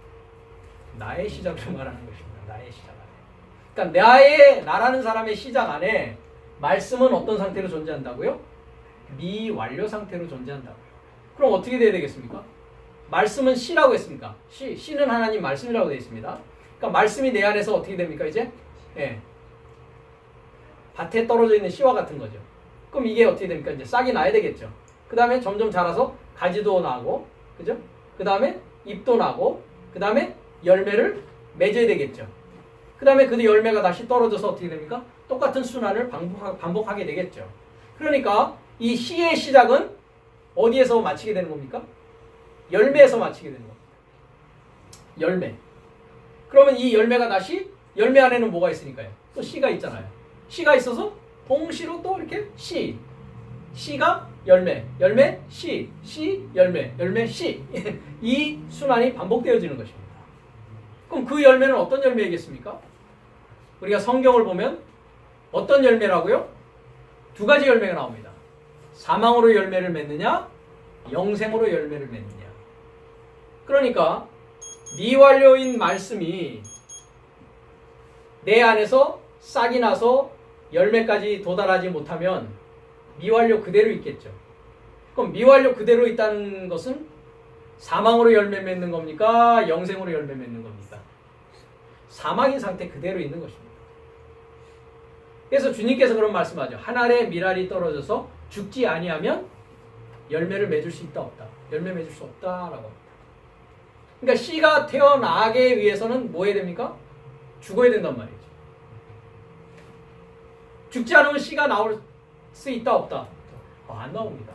나의 시작을 말하는 것입니다. 나의 시작 안에. 그러니까 나라는 사람의 시작 안에 말씀은 어떤 상태로 존재한다고요? 미완료 상태로 존재한다고요. 그럼 어떻게 돼야 되겠습니까? 말씀은 시라고 했습니까? 시는 하나님 말씀이라고 되어 있습니다. 그러니까 말씀이 내 안에서 어떻게 됩니까? 이제 예. 밭에 떨어져 있는 씨와 같은 거죠. 그럼 이게 어떻게 됩니까? 이제 싹이 나야 되겠죠. 그 다음에 점점 자라서 가지도 나고, 그죠? 그 다음에 잎도 나고, 그 다음에 열매를 맺어야 되겠죠. 그 다음에 그 열매가 다시 떨어져서 어떻게 됩니까? 똑같은 순환을 반복하게 되겠죠. 그러니까 이 씨의 시작은 어디에서 마치게 되는 겁니까? 열매에서 마치게 되는 겁니다. 열매. 그러면 이 열매가 다시 열매 안에는 뭐가 있으니까요? 또 씨가 있잖아요. 씨가 있어서 동시로 또 이렇게 씨가 열매, 씨, 열매, 씨. 이 순환이 반복되어지는 것입니다. 그럼 그 열매는 어떤 열매이겠습니까? 우리가 성경을 보면 어떤 열매라고요? 두 가지 열매가 나옵니다. 사망으로 열매를 맺느냐, 영생으로 열매를 맺느냐. 그러니까 미완료인 말씀이 내 안에서 싹이 나서 열매까지 도달하지 못하면 미완료 그대로 있겠죠. 그럼 미완료 그대로 있다는 것은 사망으로 열매 맺는 겁니까? 영생으로 열매 맺는 겁니까? 사망인 상태 그대로 있는 것입니다. 그래서 주님께서 그런 말씀하죠. 한 알의 밀알이 떨어져서 죽지 아니하면 열매를 맺을 수 있다 없다. 열매 맺을 수 없다라고 합니다. 그러니까 씨가 태어나게 위해서는 뭐 해야 됩니까? 죽어야 된단 말이죠. 죽지 않으면 씨가 나올 수 있다 없다? 안 나옵니다.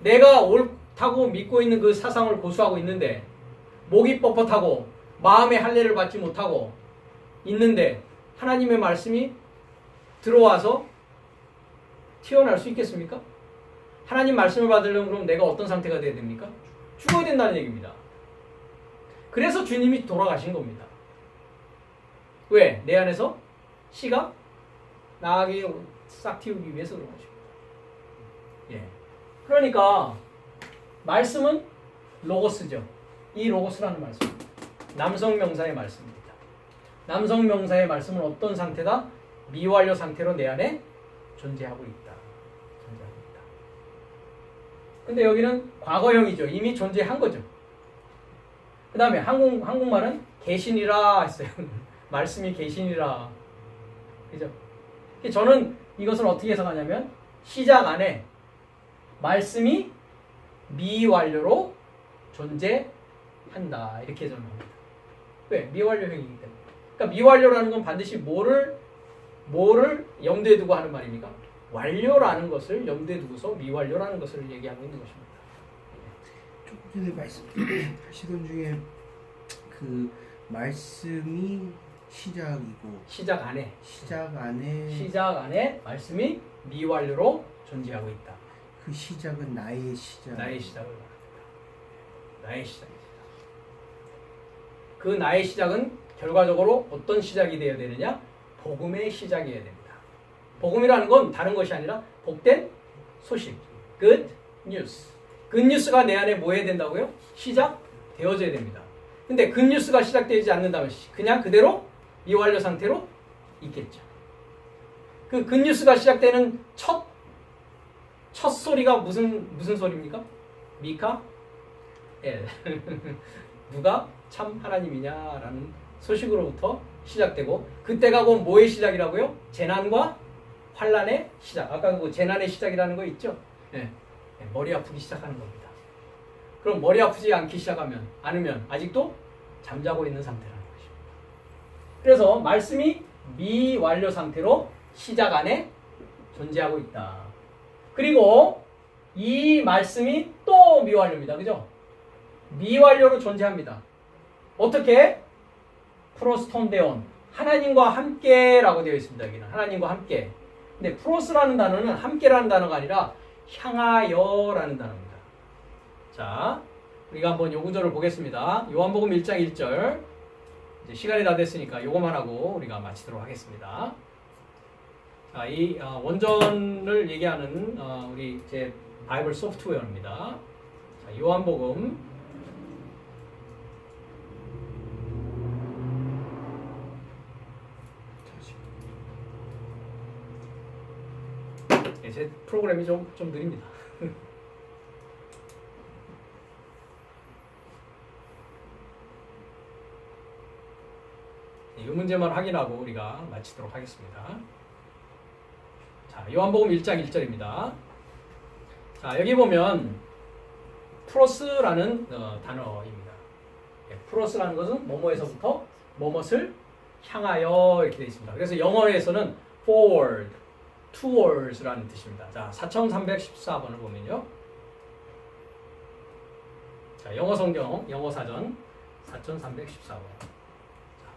내가 옳다고 믿고 있는 그 사상을 고수하고 있는데 목이 뻣뻣하고 마음의 할례를 받지 못하고 있는데 하나님의 말씀이 들어와서 튀어날 수 있겠습니까? 하나님 말씀을 받으려면 그럼 내가 어떤 상태가 돼야 됩니까? 죽어야 된다는 얘기입니다. 그래서 주님이 돌아가신 겁니다. 왜? 내 안에서 씨가 나게 싹 틔우기 위해서 그런 것입니다. 예. 그러니까 말씀은 로고스죠. 이 로고스라는 말씀입니다. 남성 명사의 말씀입니다. 남성 명사의 말씀은 어떤 상태다? 미완료 상태로 내 안에 존재하고 있다. 존재하고 있다. 근데 여기는 과거형이죠. 이미 존재한 거죠. 그 다음에 한국말은 계신이라 했어요. 말씀이 계신이라. 그죠? 저는 이것을 어떻게 해석하냐면 시작 안에 말씀이 미완료로 존재한다. 이렇게 해석합니다. 왜? 미완료형이기 때문에. 그러니까 미완료라는 건 반드시 뭐를 염두에 두고 하는 말입니까? 완료라는 것을 염두에 두고서 미완료라는 것을 얘기하고 있는 것입니다. 조금 전에 말씀하시던 중에 그 말씀이 시작이고 시작 안에 시작 안에 말씀이 미완료로 존재하고 있다. 그 시작은 나의 시작. 나의 시작을 말합니다. 나의 시작입니다. 그 나의 시작은 결과적으로 어떤 시작이 되어야 되느냐? 복음의 시작이어야 됩니다. 복음이라는 건 다른 것이 아니라 복된 소식, good news. good news가 내 안에 뭐 해야 된다고요? 시작되어져야 됩니다. 근데 good news가 시작되지 않는다면 그냥 그대로 미완료 상태로 있겠죠. 그 good news가 시작되는 첫 소리가 무슨 소리입니까? 미카 엘 누가 참 하나님이냐라는 소식으로부터 시작되고 그때가 곧 뭐의 시작이라고요? 재난과 환란의 시작. 아까 그 재난의 시작이라는 거 있죠? 네. 머리 아프기 시작하는 겁니다. 그럼 머리 아프지 않으면 아직도 잠자고 있는 상태라는 것입니다. 그래서 말씀이 미완료 상태로 시작 안에 존재하고 있다. 그리고 이 말씀이 또 미완료입니다. 그죠? 미완료로 존재합니다. 어떻게? 프로스톤데온 하나님과 함께라고 되어 있습니다. 여기는 하나님과 함께. 근데 프로스라는 단어는 함께라는 단어가 아니라 향하여라는 단어입니다. 자, 우리가 한번 요 구절을 보겠습니다. 요한복음 1장 1절. 이제 시간이 다 됐으니까 요것만 하고 우리가 마치도록 하겠습니다. 자, 이 원전을 얘기하는 우리 제 바이블 소프트웨어입니다. 자, 요한복음 제 프로그램이 좀 느립니다. 이 문제만 확인하고 우리가 마치도록 하겠습니다. 자, 요한복음 1장 1절입니다. 자, 여기 보면 프로스라는 단어입니다. 프로스라는 것은 뭐뭐에서부터 뭐뭇을 향하여 이렇게 되어 있습니다. 그래서 영어에서는 forward, towards라는 뜻입니다. 자, 4314번을 보면요. 자, 영어 성경, 영어 사전 4314번.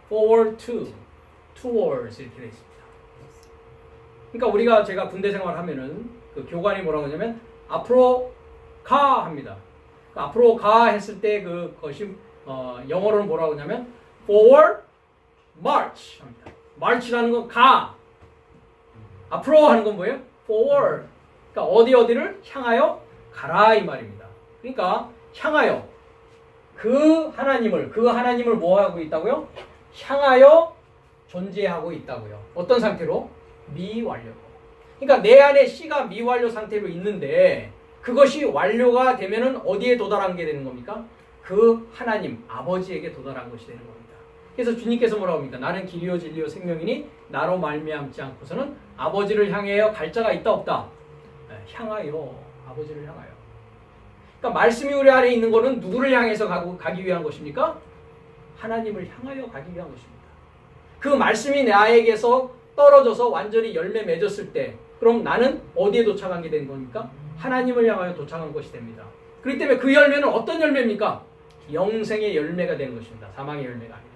forward to, towards 이렇게 되어 있습니다. 그러니까 제가 군대 생활하면은 그 교관이 뭐라고 하냐면 앞으로 가 합니다. 그러니까 앞으로 가 했을 때 그것이 영어로는 뭐라고 하냐면 forward march 합니다. march라는 건 가. 앞으로 하는 건 뭐예요? forward. 그러니까 어디를 향하여 가라 이 말입니다. 그러니까 향하여 그 하나님을 뭐 하고 있다고요? 향하여 존재하고 있다고요. 어떤 상태로? 미완료. 그러니까 내 안에 C가 미완료 상태로 있는데 그것이 완료가 되면은 어디에 도달한 게 되는 겁니까? 그 하나님 아버지에게 도달한 것이 되는 겁니다. 그래서 주님께서 뭐라고 합니까? 나는 길이요 진리요 생명이니 나로 말미암지 않고서는 아버지를 향하여 갈 자가 있다 없다? 네, 향하여 아버지를 향하여. 그러니까 말씀이 우리 안에 있는 거는 누구를 향해서 가기 위한 것입니까? 하나님을 향하여 가기 위한 것입니다. 그 말씀이 나에게서 떨어져서 완전히 열매 맺었을 때 그럼 나는 어디에 도착한 게 된 겁니까? 하나님을 향하여 도착한 것이 됩니다. 그렇기 때문에 그 열매는 어떤 열매입니까? 영생의 열매가 되는 것입니다. 사망의 열매가 아니라.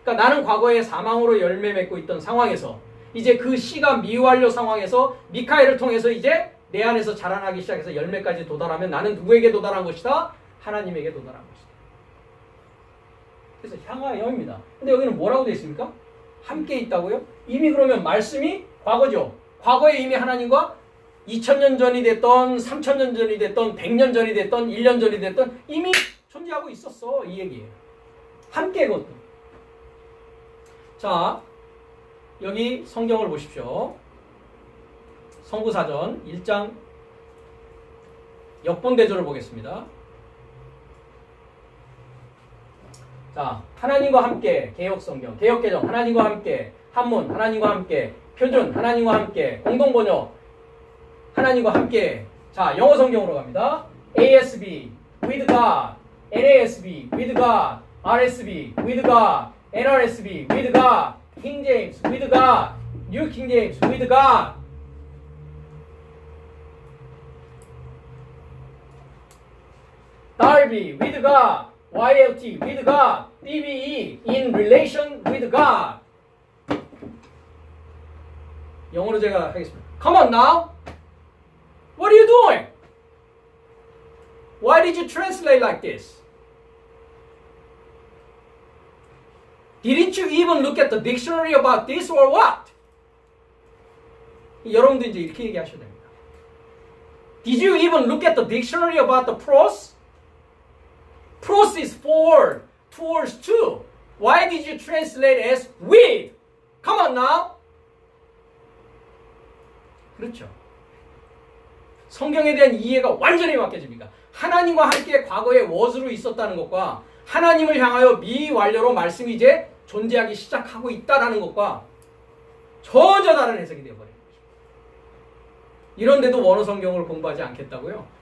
그러니까 나는 과거에 사망으로 열매 맺고 있던 상황에서 이제 그 씨가 미완료 상황에서 미카엘을 통해서 이제 내 안에서 자라나기 시작해서 열매까지 도달하면 나는 누구에게 도달한 것이다? 하나님에게 도달한 것이다. 그래서 향하여입니다. 근데 여기는 뭐라고 되어 있습니까? 함께 있다고요? 이미 그러면 말씀이 과거죠. 과거에 이미 하나님과 2000년 전이 됐던 3000년 전이 됐던 100년 전이 됐던 1년 전이 됐던 이미 존재하고 있었어. 이 얘기예요. 함께 그것도. 자, 여기 성경을 보십시오. 성구사전 1장 역본대조를 보겠습니다. 자, 하나님과 함께 개역성경, 개역개정 하나님과 함께, 한문 하나님과 함께, 표준 하나님과 함께, 공동번역 하나님과 함께. 자, 영어 성경으로 갑니다. ASB with God, NASB with God, RSB with God, NRSB with God, King James with God, New King James with God. Darby with God, YLT with God, DBE in relation with God. 영어로 제가 하겠습니다. Come on now. What are you doing? Why did you translate like this? Didn't you even look at the dictionary about this or what? 여러분도 이제 이렇게 얘기하셔야 됩니다. Did you even look at the dictionary about the pros? Pros is forward, towards to. Why did you translate as with? Come on now. 그렇죠. 성경에 대한 이해가 완전히 바뀌어집니다. 하나님과 함께 과거에 was로 있었다는 것과 하나님을 향하여 미완료로 말씀이 이제 존재하기 시작하고 있다는 것과 전혀 다른 해석이 되어버립니다. 이런데도 원어 성경을 공부하지 않겠다고요?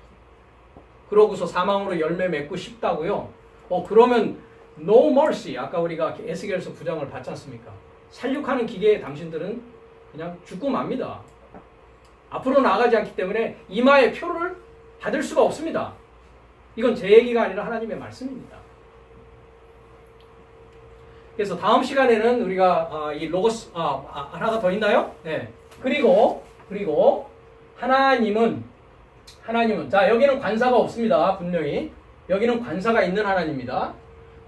그러고서 사망으로 열매 맺고 싶다고요? 그러면 no mercy. 아까 우리가 에스겔서 9장을 봤지 않습니까? 살육하는 기계에 당신들은 그냥 죽고 맙니다. 앞으로 나가지 않기 때문에 이마에 표를 받을 수가 없습니다. 이건 제 얘기가 아니라 하나님의 말씀입니다. 그래서 다음 시간에는 우리가 이 로고스 하나가 더 있나요? 네. 그리고 하나님은 자 여기는 관사가 없습니다. 분명히 여기는 관사가 있는 하나님입니다.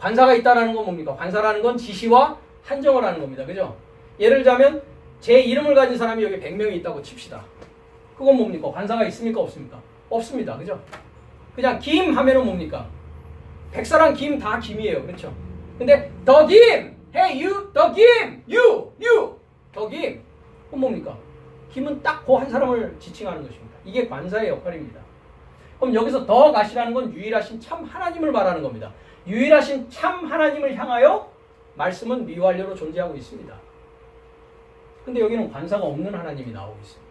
관사가 있다라는 건 뭡니까? 관사라는 건 지시와 한정을 하는 겁니다. 그죠? 예를 들자면 제 이름을 가진 사람이 여기 100명이 있다고 칩시다. 그건 뭡니까? 관사가 있습니까? 없습니까? 없습니다. 그죠? 그냥 김 하면은 뭡니까? 백사랑 김 다 김이에요. 그렇죠? 근데 더 김! Hey you! 더 김! You! 더 김! 그건 뭡니까? 김은 딱 그 한 사람을 지칭하는 것입니다. 이게 관사의 역할입니다. 그럼 여기서 더 가시라는 건 유일하신 참 하나님을 말하는 겁니다. 유일하신 참 하나님을 향하여 말씀은 미완료로 존재하고 있습니다. 근데 여기는 관사가 없는 하나님이 나오고 있습니다.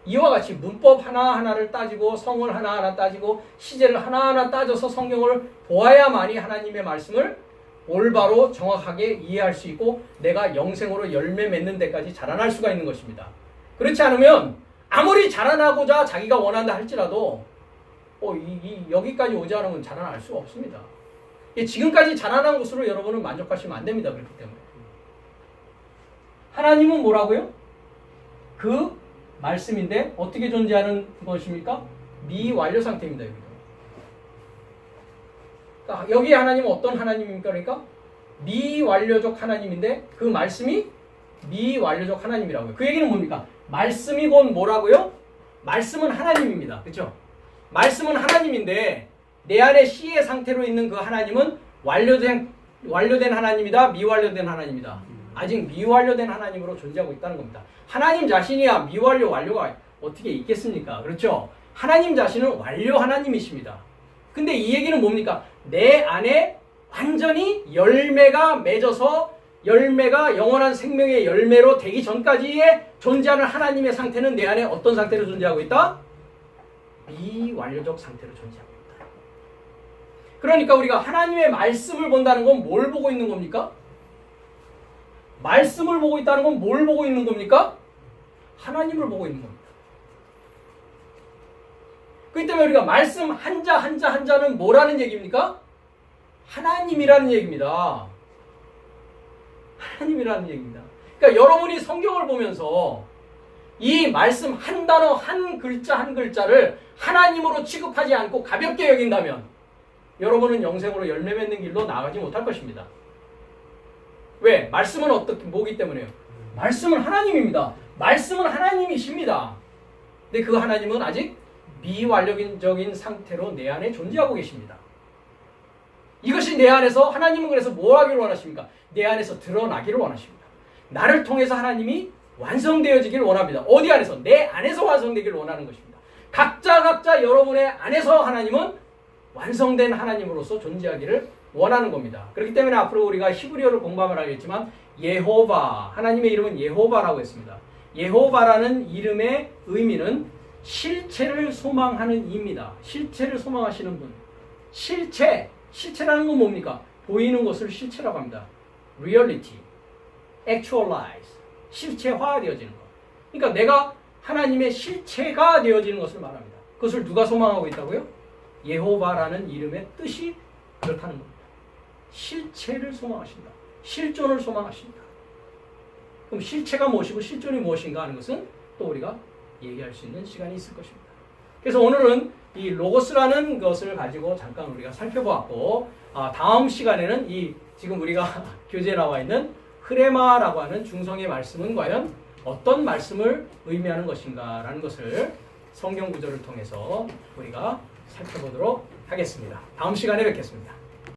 이와 같이 문법 하나하나를 따지고 성을 하나하나 따지고 시제를 하나하나 따져서 성경을 보아야만이 하나님의 말씀을 올바로 정확하게 이해할 수 있고 내가 영생으로 열매 맺는 데까지 자라날 수가 있는 것입니다. 그렇지 않으면 아무리 자라나고자 자기가 원한다 할지라도 여기까지 오지 않으면 자라날 수가 없습니다. 지금까지 자라난 것으로 여러분은 만족하시면 안 됩니다. 그렇기 때문에 하나님은 뭐라고요? 그 말씀인데 어떻게 존재하는 것입니까? 미완료 상태입니다. 여기도. 여기 하나님은 어떤 하나님입니까? 그러니까 미완료적 하나님인데 그 말씀이 미완료적 하나님이라고요. 그 얘기는 뭡니까? 말씀이 곧 뭐라고요? 말씀은 하나님입니다. 그렇죠? 말씀은 하나님인데 내 안에 씨의 상태로 있는 그 하나님은 완료된 하나님이다, 미완료된 하나님이다. 아직 미완료된 하나님으로 존재하고 있다는 겁니다. 하나님 자신이야 미완료 완료가 어떻게 있겠습니까? 그렇죠? 하나님 자신은 완료 하나님이십니다. 근데 이 얘기는 뭡니까? 내 안에 완전히 열매가 맺어서 열매가 영원한 생명의 열매로 되기 전까지의 존재하는 하나님의 상태는 내 안에 어떤 상태로 존재하고 있다? 미완료적 상태로 존재하고 있다. 그러니까 우리가 하나님의 말씀을 본다는 건 뭘 보고 있는 겁니까? 말씀을 보고 있다는 건 뭘 보고 있는 겁니까? 하나님을 보고 있는 겁니다. 그렇기 때문에 우리가 말씀 한자는 뭐라는 얘기입니까? 하나님이라는 얘기입니다. 하나님이라는 얘기입니다. 그러니까 여러분이 성경을 보면서 이 말씀 한 단어 한 글자 한 글자를 하나님으로 취급하지 않고 가볍게 여긴다면 여러분은 영생으로 열매 맺는 길로 나아가지 못할 것입니다. 왜? 말씀은 어떻게 뭐기 때문에요? 말씀은 하나님입니다. 말씀은 하나님이십니다. 근데 그 하나님은 아직 미완료적인 상태로 내 안에 존재하고 계십니다. 이것이 내 안에서 하나님은 그래서 뭐 하기를 원하십니까? 내 안에서 드러나기를 원하십니다. 나를 통해서 하나님이 완성되어지기를 원합니다. 어디 안에서? 내 안에서 완성되기를 원하는 것입니다. 각자 여러분의 안에서 하나님은 완성된 하나님으로서 존재하기를 원하는 겁니다. 그렇기 때문에 앞으로 우리가 히브리어를 공부하면 알겠지만 예호바, 하나님의 이름은 예호바라고 했습니다. 예호바라는 이름의 의미는 실체를 소망하는 이입니다. 실체를 소망하시는 분. 실체라는 건 뭡니까? 보이는 것을 실체라고 합니다. reality, actualize, 실체화되어지는 것. 그러니까 내가 하나님의 실체가 되어지는 것을 말합니다. 그것을 누가 소망하고 있다고요? 예호바라는 이름의 뜻이 그렇다는 겁니다. 실체를 소망하신다. 실존을 소망하신다. 그럼 실체가 무엇이고 실존이 무엇인가 하는 것은 또 우리가 얘기할 수 있는 시간이 있을 것입니다. 그래서 오늘은 이 로고스라는 것을 가지고 잠깐 우리가 살펴보았고 다음 시간에는 이 지금 우리가 교재에 나와 있는 흐레마라고 하는 중성의 말씀은 과연 어떤 말씀을 의미하는 것인가 라는 것을 성경 구절을 통해서 우리가 살펴보도록 하겠습니다. 다음 시간에 뵙겠습니다.